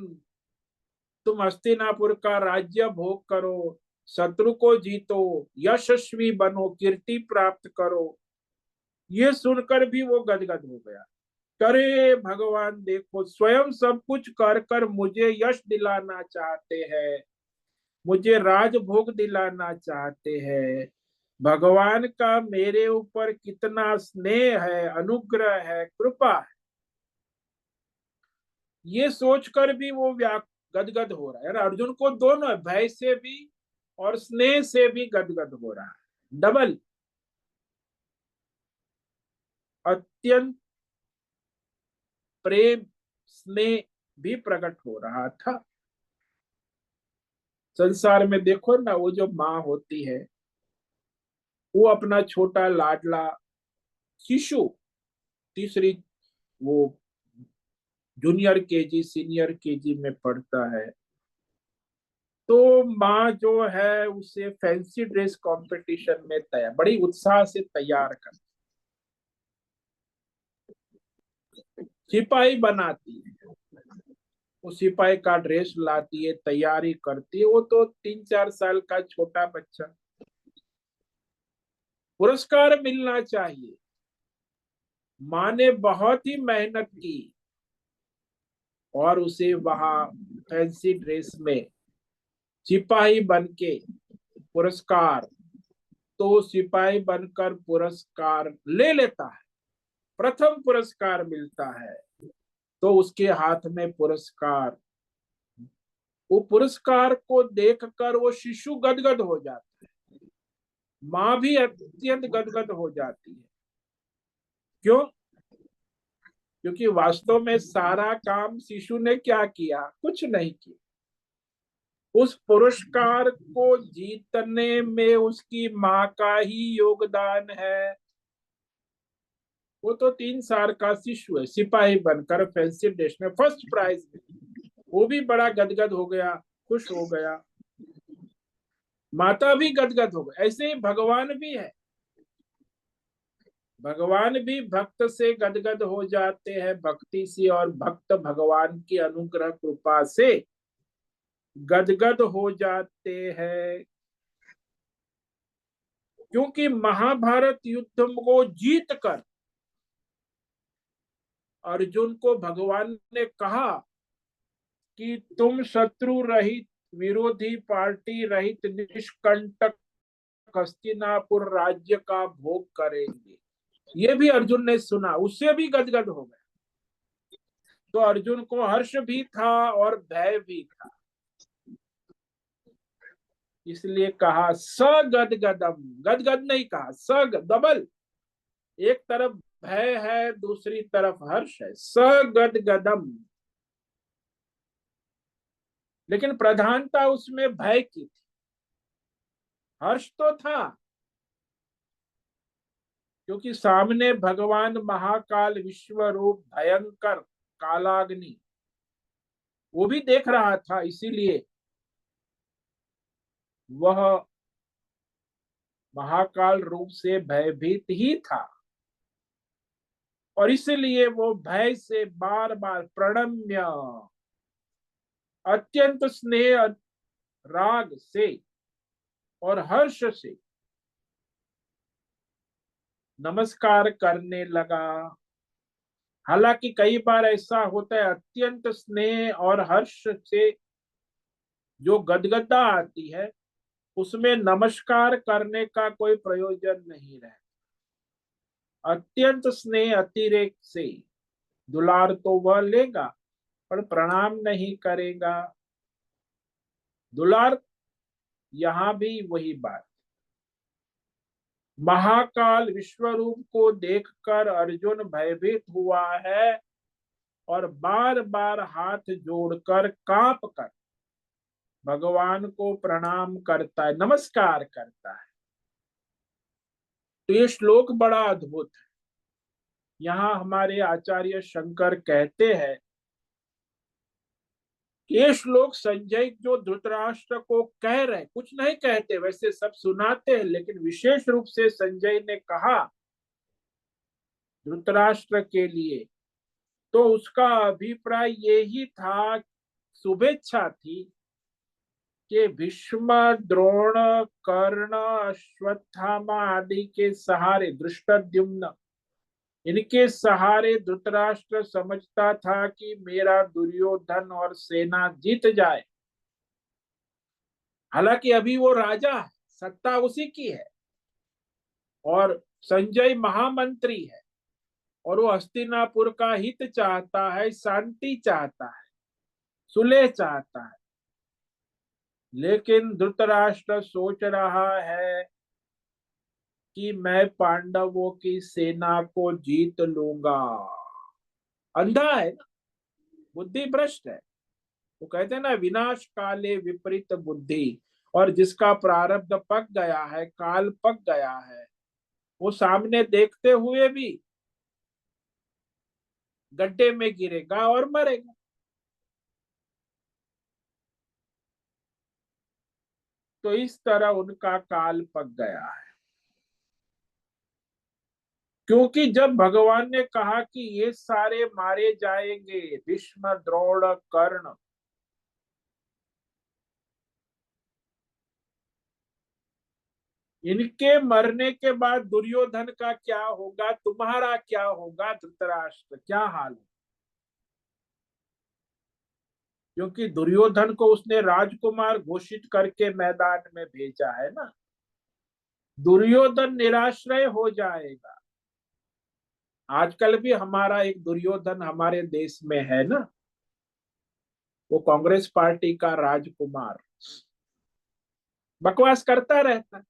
तुम हस्तिनापुर का राज्य भोग करो, शत्रु को जीतो, यशस्वी बनो, कीर्ति प्राप्त करो। ये सुनकर भी वो गदगद हो गया, करे भगवान देखो स्वयं सब कुछ कर कर मुझे यश दिलाना चाहते हैं, मुझे राजभोग दिलाना चाहते हैं। भगवान का मेरे ऊपर कितना स्नेह है, अनुग्रह है, कृपा है, ये सोचकर भी वो गदगद हो रहा है ना। अर्जुन को दोनों, भय से भी और स्नेह से भी गदगद हो रहा है, डबल, अत्यंत प्रेम स्नेह भी प्रकट हो रहा था। संसार में देखो ना, वो जो माँ होती है, वो अपना छोटा लाडला शिशु, तीसरी, वो जूनियर केजी सीनियर केजी में पढ़ता है, तो माँ जो है उसे फैंसी ड्रेस कंपटीशन में तैयार, बड़ी उत्साह से तैयार कर, सिपाही बनाती है, वो सिपाही का ड्रेस लाती है, तैयारी करती है, वो तो 3-4 साल का छोटा बच्चा। पुरस्कार मिलना चाहिए, माँ ने बहुत ही मेहनत की, और उसे वहां फैंसी ड्रेस में सिपाही बन के पुरस्कार, तो सिपाही बनकर पुरस्कार ले लेता है, प्रथम पुरस्कार मिलता है, तो उसके हाथ में पुरस्कार, वो पुरस्कार को देखकर वो शिशु गदगद हो जाता है, माँ भी अत्यंत गदगद हो जाती है। क्यों? क्योंकि वास्तव में सारा काम शिशु ने क्या किया, कुछ नहीं किया, उस पुरस्कार को जीतने में उसकी माँ का ही योगदान है। वो तो 3 साल का शिशु है, सिपाही बनकर फैंसी ड्रेस में फर्स्ट प्राइज में, वो भी बड़ा गदगद हो गया, खुश हो गया, माता भी गदगद हो गई। ऐसे ही भगवान भी है, भगवान भी भक्त से गदगद हो जाते हैं, भक्ति से, और भक्त भगवान की अनुग्रह कृपा से गदगद हो जाते हैं। क्योंकि महाभारत युद्ध को जीत कर अर्जुन को भगवान ने कहा कि तुम शत्रु रहित, विरोधी पार्टी रहित, निष्कंटक हस्तिनापुर राज्य का भोग करेंगे। ये भी अर्जुन ने सुना, उससे भी गदगद हो गया। तो अर्जुन को हर्ष भी था और भय भी था, इसलिए कहा सगदगदम। गदगद नहीं कहा, सग डबल। एक तरफ भय है, दूसरी तरफ हर्ष है, सगदगदम। लेकिन प्रधानता उसमें भय की थी, हर्ष तो था क्योंकि सामने भगवान महाकाल विश्व रूप भयंकर कालाग्नि वो भी देख रहा था, इसीलिए वह महाकाल रूप से भयभीत ही था। और इसलिए वो भय से बार बार प्रणम्य, अत्यंत स्नेह राग से और हर्ष से नमस्कार करने लगा। हालांकि कई बार ऐसा होता है, अत्यंत स्नेह और हर्ष से जो गदगदा आती है उसमें नमस्कार करने का कोई प्रयोजन नहीं रहता। अत्यंत स्नेह अतिरेक से दुलार तो वह लेगा पर प्रणाम नहीं करेगा। दुलार, यहां भी वही बात। महाकाल विश्वरूप को देखकर अर्जुन भयभीत हुआ है और बार बार हाथ जोड़कर कांप कर भगवान को प्रणाम करता है, नमस्कार करता है। तो ये श्लोक बड़ा अद्भुत है। यहाँ हमारे आचार्य शंकर कहते हैं कि ये श्लोक संजय जो धृतराष्ट्र को कह रहे, कुछ नहीं कहते, वैसे सब सुनाते हैं, लेकिन विशेष रूप से संजय ने कहा धृतराष्ट्र के लिए, तो उसका अभिप्राय यही था, शुभेच्छा थी कि भीष्म, द्रोण, कर्ण, अश्वत्थामा आदि के सहारे, धृष्टद्युम्न, इनके सहारे धृतराष्ट्र समझता था कि मेरा दुर्योधन और सेना जीत जाए। हालांकि अभी वो राजा है, सत्ता उसी की है, और संजय महामंत्री है, और वो हस्तिनापुर का हित चाहता है, शांति चाहता है, सुलह चाहता है। लेकिन धृतराष्ट्र सोच रहा है कि मैं पांडवों की सेना को जीत लूंगा। अंधा है ना, बुद्धि भ्रष्ट है। वो कहते हैं ना, विनाश काले विपरीत बुद्धि। और जिसका प्रारब्ध पक गया है, काल पक गया है, वो सामने देखते हुए भी गड्ढे में गिरेगा और मरेगा। तो इस तरह उनका काल पक गया है। क्योंकि जब भगवान ने कहा कि ये सारे मारे जाएंगे, भीष्म, द्रोण, कर्ण, इनके मरने के बाद दुर्योधन का क्या होगा, तुम्हारा क्या होगा धृतराष्ट्र, क्या हाल है? क्योंकि दुर्योधन को उसने राजकुमार घोषित करके मैदान में भेजा है ना। दुर्योधन निराश्रय हो जाएगा। आजकल भी हमारा एक दुर्योधन हमारे देश में है ना, वो कांग्रेस पार्टी का राजकुमार, बकवास करता रहता है,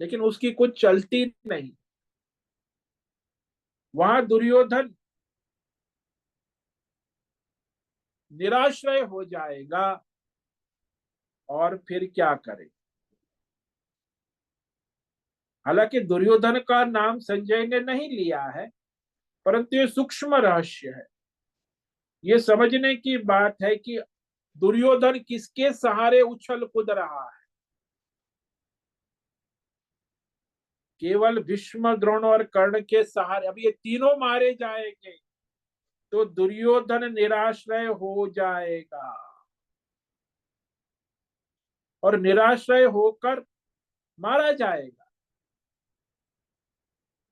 लेकिन उसकी कुछ चलती नहीं। वहां दुर्योधन निराश्रय हो जाएगा और फिर क्या करे। हालांकि दुर्योधन का नाम संजय ने नहीं लिया है, परंतु ये सूक्ष्म रहस्य है। ये समझने की बात है कि दुर्योधन किसके सहारे उछल कूद रहा है। केवल भीष्म, द्रोण और कर्ण के सहारे। अब ये तीनों मारे जाएंगे तो दुर्योधन निराश्रय हो जाएगा, और निराश्रय होकर मारा जाएगा।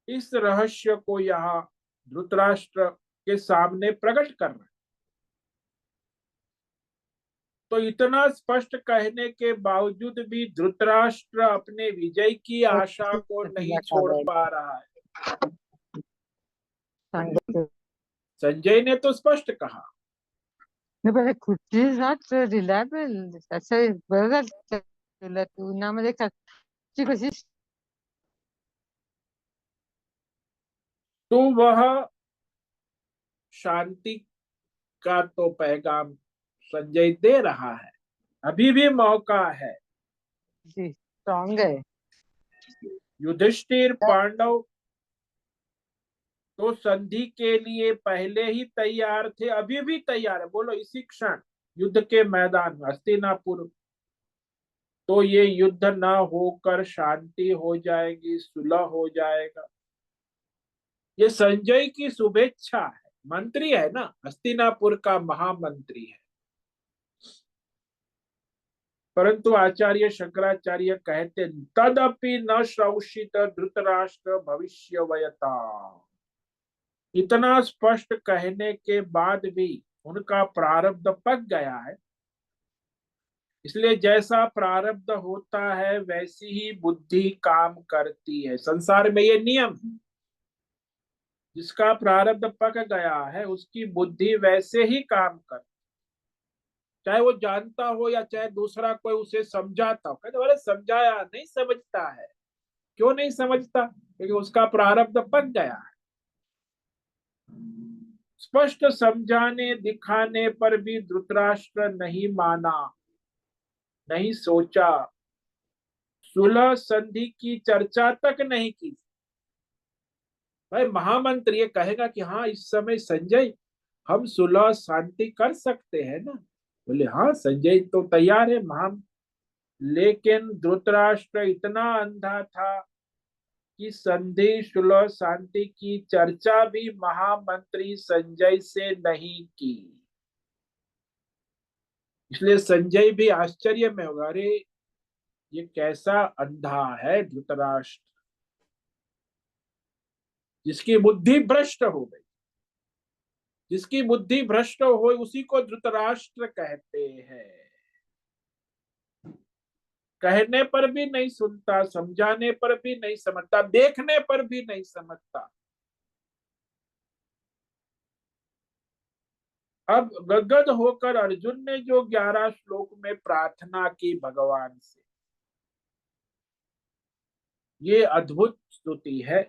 इस रहस्य को यहाँ धृतराष्ट्र के सामने प्रकट कर रहे हैं। तो इतना स्पष्ट कहने के बावजूद भी धृतराष्ट्र अपने विजय की आशा को नहीं छोड़ पा रहा है। संजय ने तो स्पष्ट कहा, but could is not reliable. That's a brother उन्हामध्ये कच्ची कशी तो वह शांति का तो पैगाम संजय दे रहा है, अभी भी मौका है। स्ट्रॉन्ग है। युधिष्ठिर पांडव तो संधि के लिए पहले ही तैयार थे, अभी भी तैयार है। बोलो, इसी क्षण युद्ध के मैदान में हस्तिनापुर तो ये युद्ध न होकर शांति हो जाएगी, सुलह हो जाएगा। ये संजय की शुभेच्छा है। मंत्री है ना, हस्तिनापुर का महामंत्री है। परंतु आचार्य शंकराचार्य कहते, तदपि न श्रौषित धृतराष्ट्र भविष्यवयता। इतना स्पष्ट कहने के बाद भी उनका प्रारब्ध पक गया है। इसलिए जैसा प्रारब्ध होता है वैसी ही बुद्धि काम करती है। संसार में ये नियम है, जिसका प्रारब्ध पक गया है उसकी बुद्धि वैसे ही काम करती, चाहे वो जानता हो या चाहे दूसरा कोई उसे समझाता हो। कहते बोले समझाया नहीं समझता है। क्यों नहीं समझता? क्योंकि उसका प्रारब्ध पक गया है। स्पष्ट समझाने दिखाने पर भी धृतराष्ट्र नहीं माना, नहीं सोचा, सुलह संधि की चर्चा तक नहीं की। भाई महामंत्री ये कहेगा कि हाँ इस समय संजय हम सुलह शांति कर सकते हैं ना। बोले हाँ संजय तो तैयार है महा। लेकिन धृतराष्ट्र इतना अंधा था कि संधि सुलह शांति की चर्चा भी महामंत्री संजय से नहीं की। इसलिए संजय भी आश्चर्य में होगा, अरे ये कैसा अंधा है धृतराष्ट्र, जिसकी बुद्धि भ्रष्ट हो गई। जिसकी बुद्धि भ्रष्ट हो उसी को धृतराष्ट्र कहते हैं। कहने पर भी नहीं सुनता, समझाने पर भी नहीं समझता, देखने पर भी नहीं समझता। अब गदगद होकर अर्जुन ने जो 11 श्लोक में प्रार्थना की भगवान से, ये अद्भुत स्तुति है।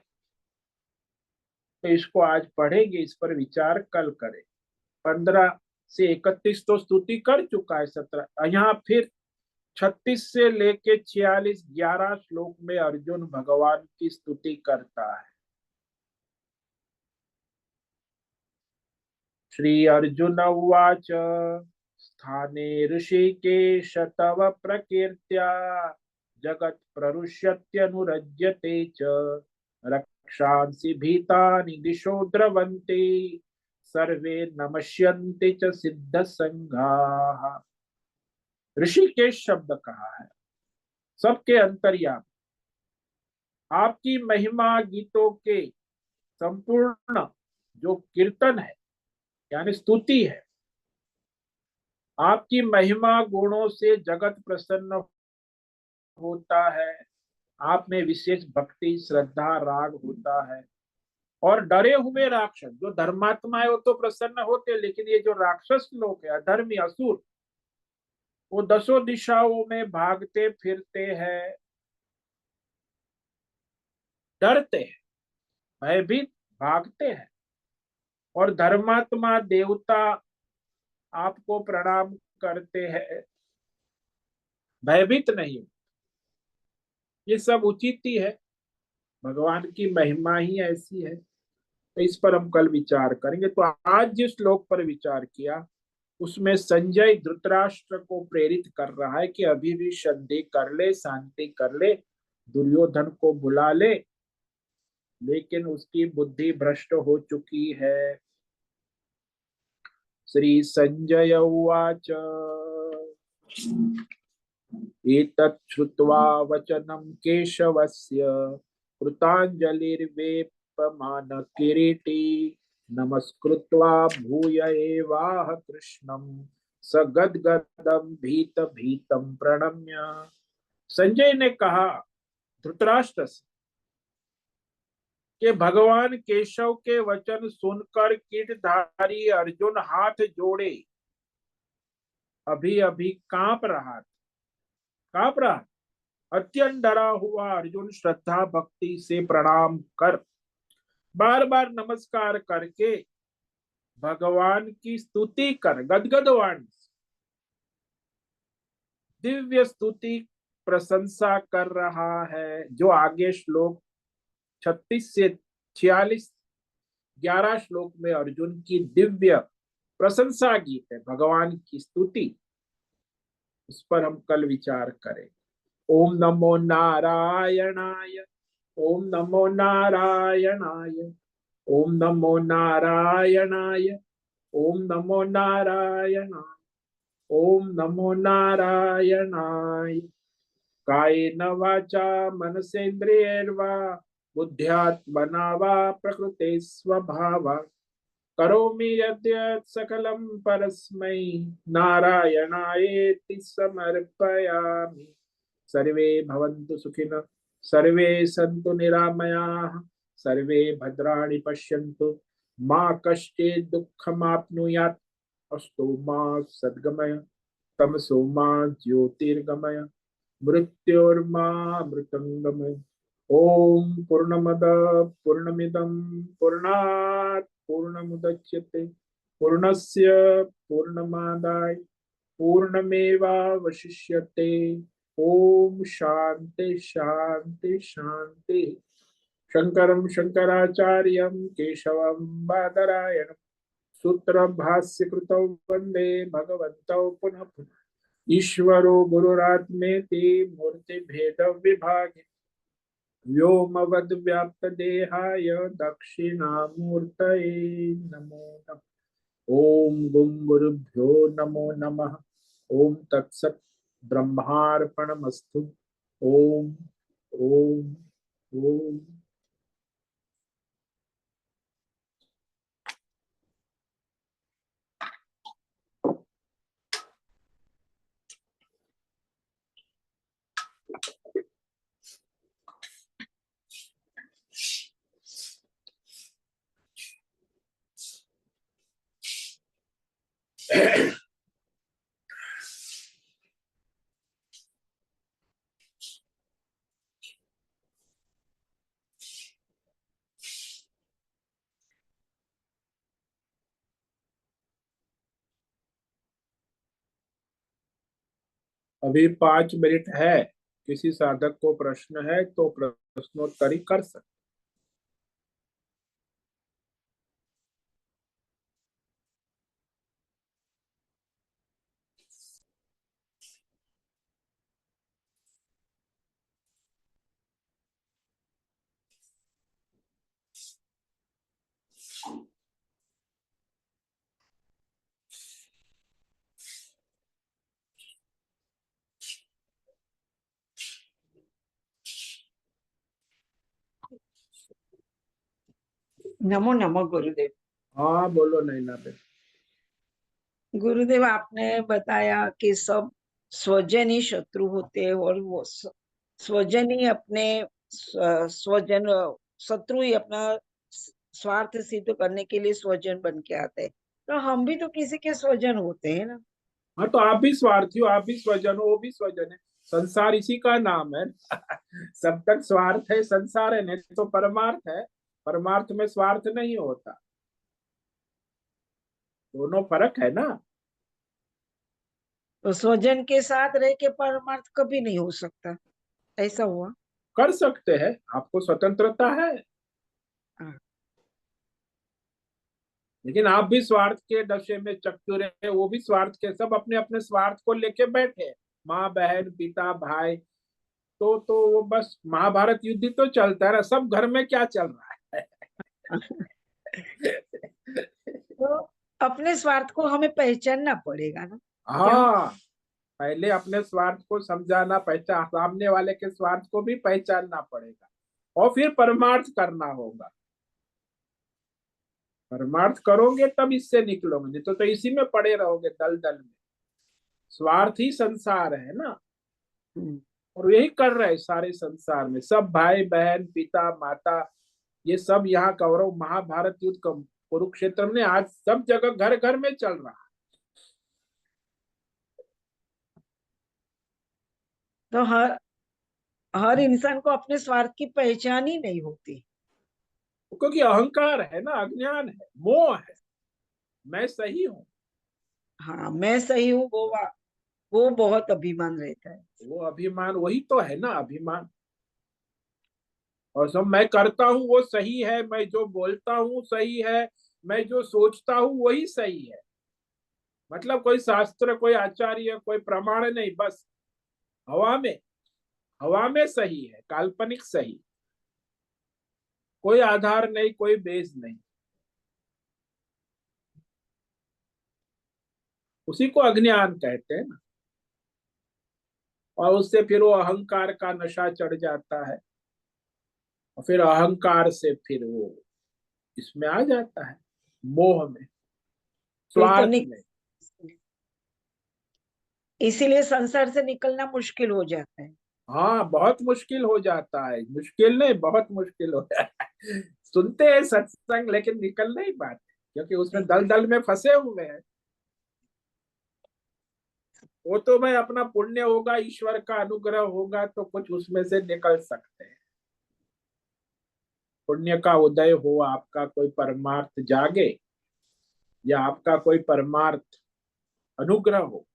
तो इसको आज पढ़ेंगे, इस पर विचार कल करें। 15 से 31 तो स्तुति कर चुका है। 17 यहाँ फिर 36 से लेके 46 11 श्लोक में अर्जुन भगवान की स्तुति करता है। श्री अर्जुन उवाच स्थाने ऋषिकेश तव प्रकीर्त्या जगत् प्ररुष्यत्यनुरज्यते च रक्षांसि भीतानि दिशो द्रवन्ति सर्वे नमस्यन्ति च सिद्ध संघाः। ऋषिकेश शब्द कहा है सबके अंतर्यामी। आपकी महिमा गीतों के संपूर्ण जो कीर्तन है यानी स्तुति है, आपकी महिमा गुणों से जगत प्रसन्न होता है। आप में विशेष भक्ति श्रद्धा राग होता है। और डरे हुए राक्षस जो धर्मात्मा है वो तो प्रसन्न होते, लेकिन ये जो राक्षस लोग है अधर्मी असुर, वो दसों दिशाओं में भागते फिरते हैं, डरते हैं, भयभीत भागते हैं। और धर्मात्मा देवता आपको प्रणाम करते हैं, भयभीत नहीं। ये सब उचित ही है, भगवान की महिमा ही ऐसी है। तो इस पर हम कल विचार करेंगे। तो आज जिस श्लोक पर विचार किया उसमें संजय धृतराष्ट्र को प्रेरित कर रहा है कि अभी भी संधि कर ले, शांति कर ले, दुर्योधन को बुला ले। लेकिन उसकी बुद्धि भ्रष्ट हो चुकी है। श्री संजय उवाच एतत् श्रुत्वा वचनं केशवस्य कृताञ्जलिर्वेपमान किरीटी नमस्कृत्वा भूय एवाह कृष्णं स गदगदम भीत भीतम प्रणम्य। संजय ने कहा धृतराष्ट्र से कि भगवान केशव के वचन सुनकर किरधारी अर्जुन हाथ जोड़े अभी अभी कांप रहा। अत्यंत डरा हुआ अर्जुन श्रद्धा भक्ति से प्रणाम कर बार बार नमस्कार करके भगवान की स्तुति कर गदगद वाणी दिव्य स्तुति प्रशंसा कर रहा है। जो आगे श्लोक 36 से 46 11 श्लोक में अर्जुन की दिव्य प्रशंसा गीत है, भगवान की स्तुति, उस पर हम कल विचार करें। ओम नमो नारायणाय, ओम नमो नारायणाय, ओम नमो नारायणाय, ओम नमो नारायणाय, ओम नमो नारायणाय। कायेन वाचा मनसेन्द्रियैर्वा बुद्ध्यात्मना वा प्रकृते स्वभावात् करोमि यद्यत् सकलं परस्मै नारायणायेति समर्पयामि। सर्वे भवन्तु सुखिनः, सर्वे सन्तु निरामयाः, सर्वे भद्राणि पश्यन्तु, मा कश्चित् दुःखमाप्नुयात्। अस्तु मा सद्गमय, तमसो मा ज्योतिर्गमय, मृत्योर्मा मृतंगमय। ओम पूर्णमद पूर्णमिदं पूर्णात् पूर्णमुदच्यते पूर्णस्य पूर्णमादाय पूर्णमेवावशिष्यते। ओम शांति शांति शांति। शंकरं शंकराचार्यं केशवं बादरायणं सूत्र भाष्य कृतौ वंदे भगवन्तौ पुनः पुनः। ईश्वरो गुरुरात्मेति मूर्ति भेद विभागे व्योमवद् व्याप्त देहाय दक्षिणामूर्तये नमो नमः। ओम गुं गुरुभ्यो नमो नमः। ओम तत्सत् ब्रह्मार्पणमस्तु। ओम ओम ओम। अभी 5 मिनट है, किसी साधक को प्रश्न है तो प्रश्नोत्तरी कर सकते। नमो नमो गुरुदेव। हाँ बोलो नैना बेन। गुरुदेव, आपने बताया कि सब स्वजन ही शत्रु होते हैं और वो स्वजन ही अपने स्वजन शत्रु ही अपना स्वार्थ सिद्ध करने के लिए स्वजन बन के आते हैं। तो हम भी तो किसी के स्वजन होते हैं ना। हाँ तो आप भी स्वार्थी हो, आप भी स्वजन हो, वो भी स्वजन है। संसार इसी का नाम है। सब तक स्वार्थ है, संसार है, नहीं तो परमार्थ है। परमार्थ में स्वार्थ नहीं होता, दोनों फर्क है ना। तो स्वजन के साथ रह के परमार्थ कभी नहीं हो सकता, ऐसा हुआ। कर सकते हैं, आपको स्वतंत्रता है, हाँ। लेकिन आप भी स्वार्थ के नशे में चक्कर है, वो भी स्वार्थ के, सब अपने अपने स्वार्थ को लेके बैठे हैं। माँ बहन पिता भाई, तो वो बस महाभारत युद्ध ही तो चलता है ना, सब घर में क्या चल रहा है। तो अपने स्वार्थ को हमें पहचानना पड़ेगा ना। क्या हम हाँ, पहले अपने स्वार्थ को समझाना, पहचान, सामने वाले के स्वार्थ को भी पहचानना पड़ेगा और फिर परमार्थ करना होगा। परमार्थ करोगे तब इससे निकलोगे, नहीं तो इसी में पड़े रहोगे दल दल में। स्वार्थ ही संसार है ना, हम्म। और यही कर रहे हैं सारे संसार में। सब भाई बहन पिता माता ये सब यहाँ कौरव महाभारत युद्ध कुरुक्षेत्र में आज सब जगह घर घर में चल रहा है। तो हर इंसान को अपने स्वार्थ की पहचान ही नहीं होती। क्योंकि अहंकार है ना, अज्ञान है, मोह है, मैं सही हूँ। हाँ, मैं सही हूँ, वो बहुत अभिमान रहता है। वो अभिमान वही तो है ना, अभिमान। और सब मैं करता हूँ वो सही है, मैं जो बोलता हूँ सही है, मैं जो सोचता हूँ वही सही है। मतलब कोई शास्त्र, कोई आचार्य, कोई प्रमाण नहीं, बस हवा में, हवा में सही है, काल्पनिक सही, कोई आधार नहीं, कोई बेस नहीं। उसी को अज्ञान कहते हैं ना। और उससे फिर वो अहंकार का नशा चढ़ जाता है, और फिर अहंकार से फिर वो इसमें आ जाता है, मोह में, फिर तो स्वार्थ में। इसीलिए संसार से निकलना मुश्किल हो जाता है। हाँ, बहुत मुश्किल हो जाता है, मुश्किल नहीं बहुत मुश्किल हो जाता है। सुनते हैं सत्संग लेकिन निकल नहीं पाते, क्योंकि उसमें दलदल में फंसे हुए हैं। वो तो भाई अपना पुण्य होगा, ईश्वर का अनुग्रह होगा तो कुछ उसमें से निकल सकते हैं। पुण्य का उदय हो, आपका कोई परमार्थ जागे, या आपका कोई परमार्थ अनुग्रह हो।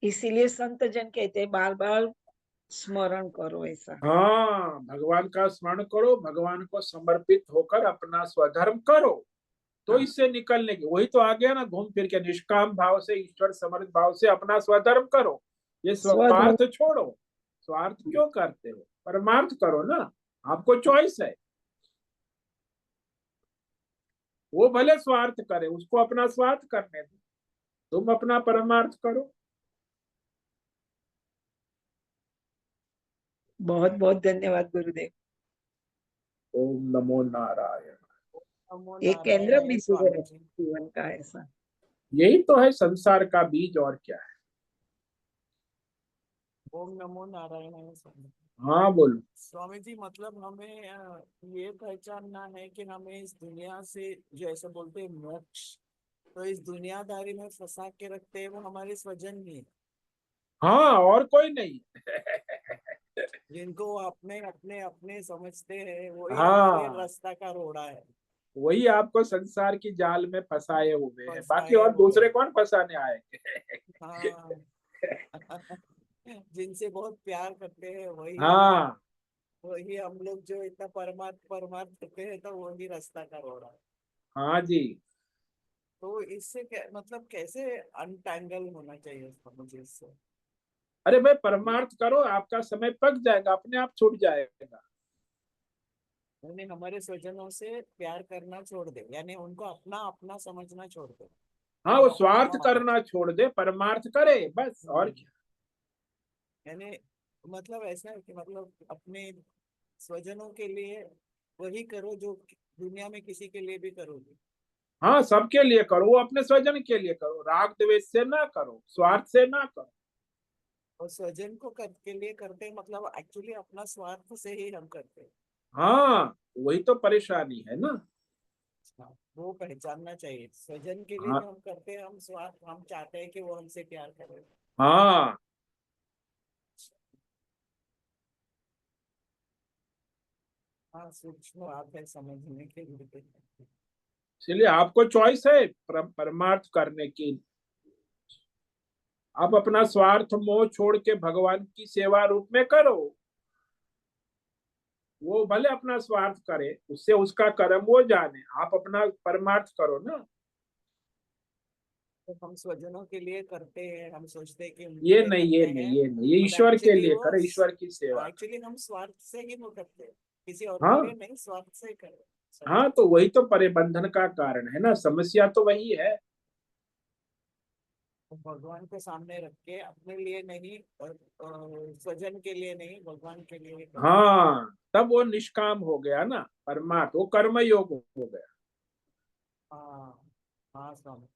इसीलिए संत जन कहते हैं बार बार स्मरण करो ऐसा। हाँ, भगवान का स्मरण करो, भगवान को समर्पित होकर अपना स्वधर्म करो, तो हाँ, इससे निकलने की वही तो आ गया ना, घूम फिर के निष्काम भाव से, ईश्वर समर्पित भाव से अपना स्वधर्म करो। ये स्वधर्म। स्वार्थ छोड़ो। स्वार्थ क्यों करते हो, परमार्थ करो ना। आपको चॉइस है, वो भले स्वार्थ करे, उसको अपना स्वार्थ करने दो, तुम अपना परमार्थ करो। बहुत बहुत धन्यवाद गुरुदेव। ओम नमो नारायण। नमो एक केंद्र नारायण बिंदु है स्वामी जी। जीवन का ऐसा। यही तो है संसार का बीज, और क्या है। ओम नमो नारायण स्वामी जी। हाँ बोलो। स्वामी जी मतलब हमें ये पहचानना है कि हमें इस दुनिया से जो ऐसे बोलते हैं मोक्ष, तो इस दुनियादारी में फंसा के रखते हैं वो हमारे स्वजन ही है, हाँ, और कोई नहीं। जिनको वो अपने अपने अपने समझते हैं वही हमारे हाँ, रास्ता का रोड़ा है, वही आपको संसार की जाल में फंसाए हुए हैं, बाकी फंसाए और हुए दूसरे हैं। कौन फंसाने आएंगे। हाँ। जिनसे बहुत प्यार करते हैं वही, हाँ। वही हम लोग जो इतना परमार्थ परमार्थ करते हैं तो वही रास्ता का रोड़ा है। हाँ जी। तो इससे मतलब कैसे अनटैंगल होना चाहिए इसको मुझे इससे। अरे भाई, परमार्थ करो, आपका समय पक जाएगा, अपने आप छूट जाएगा। यानी हमारे स्वजनों से प्यार करना छोड़ दे, यानी उनको अपना अपना समझना छोड़ दे, हाँ, हम वो अपना स्वार्थ अपना। करना छोड़ दे, परमार्थ करे बस, और क्या। यानी मतलब ऐसा है कि मतलब अपने स्वजनों के लिए वही करो जो दुनिया में किसी के लिए भी करोगे। हाँ, सबके लिए करो, वो अपने स्वजन के लिए करो, राग द्वेष से ना करो, स्वार्थ से ना करो। और स्वजन को के लिए करते हैं मतलब एक्चुअली अपना स्वार्थ से ही हम करते हैं। हाँ, वही तो परेशानी है ना। हाँ, वो पहचानना चाहिए, स्वजन के लिए हाँ। जो हम करते हैं हम स्वार्थ, हम चाहते हैं कि वो हमसे प्यार करे। हाँ, हाँ, सूक्ष्म बात है समझने के लिए। इसलिए आपको चॉइस है परमार्थ करने की। आप अपना स्वार्थ मोह छोड़ के भगवान की सेवा रूप में करो। वो भले अपना स्वार्थ करे, उससे उसका कर्म वो जाने, आप अपना परमार्थ करो ना। तो हम स्वजनों के लिए करते हैं, हम सोचते हैं कि उनके ये लिए नहीं, ये करते नहीं, हैं, ये नहीं, ये बट ईश्वर के एक्चुअली लिए वो करे, ईश्वर की सेवा करे। एक्चुअली हम स्वार्थ से ही वो करते हैं, किसी और के लिए हाँ। नहीं, स्वार्थ से ही करें। हाँ, तो वही तो परिबंधन का कारण है ना, समस्या तो वही है। तो भगवान को सामने रख के अपने लिए नहीं और स्वजन के लिए नहीं, भगवान के लिए ही करो। हाँ, तब वो निष्काम हो गया ना, परमार्थ, वो कर्म योग हो गया। हाँ, हाँ स्वामी,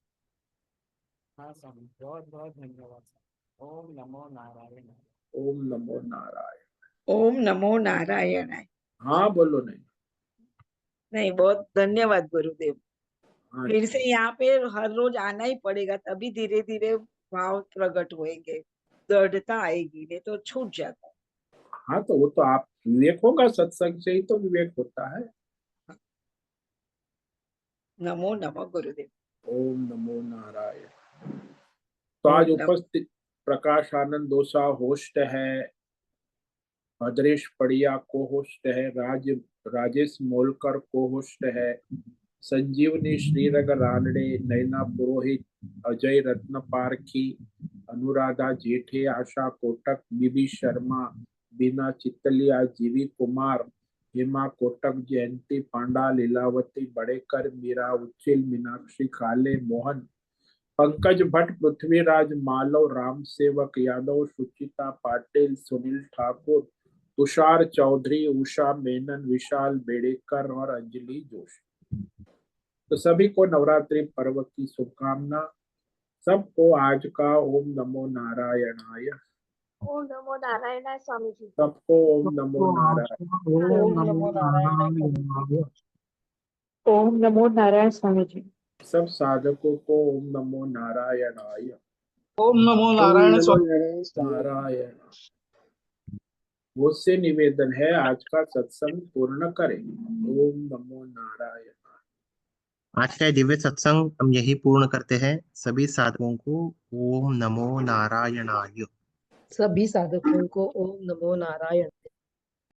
हाँ स्वामी, बहुत बहुत धन्यवाद स्वामी। ओम नमो नारायण। ओम नमो नारायण। ओम नमो नारायणाय। हाँ बोलो नहीं। नहीं, बहुत धन्यवाद गुरुदेव। हाँ फिर से यहाँ पे हर रोज आना ही पड़ेगा, तभी धीरे धीरे भाव प्रकट होएंगे, दृढ़ता आएगी, नहीं तो छूट जाता है। हाँ, तो वो तो आप विवेक होगा, सत्संग से ही तो विवेक होता है। नमो नमः गुरुदेव। ओम नमो नारायण। तो ओम आज नमः। उपस्थित प्रकाश आनंद दोसा होस्ट है, भद्रेश पड़िया को होस्ट है, राजेश मोलकर को होस्ट है, संजीवनी श्रीरंग रानडे, नैना पुरोहित, अजय रत्न पारखी, अनुराधा जेठे, आशा कोटक, बीबी शर्मा, बीना चितलिया, जीवी कुमार, हेमा कोटक, जयंती पांडा, लीलावती बड़ेकर, मीरा उच्चिल, मीनाक्षी काले, मोहन, पंकज भट्ट, पृथ्वीराज मालव, राम सेवक यादव, सुचिता पाटिल, सुनील ठाकुर, तुषार चौधरी, उषा मेनन, विशाल बेड़ेकर और अंजलि जोशी। तो सभी को नवरात्रि पर्व की शुभकामना। सबको आज का ओम नमो नारायणाय। ओम नमो नारायण स्वामी जी। सबको ओम नमो नारायण। ओम नमो नारायणाय गुरुदेव। ओम नमो नारायण स्वामी जी। सब साधकों को ओम नमो नारायणाय। ओम नमो नारायण स्वामी। नारायण। मुझसे निवेदन है, आज का सत्संग पूर्ण करें। ओम नमो नारायण। आज का ये दिव्य सत्संग हम यही पूर्ण करते हैं। सभी साधकों को ओम नमो नारायणाय। सभी साधकों को ओम नमो नारायण।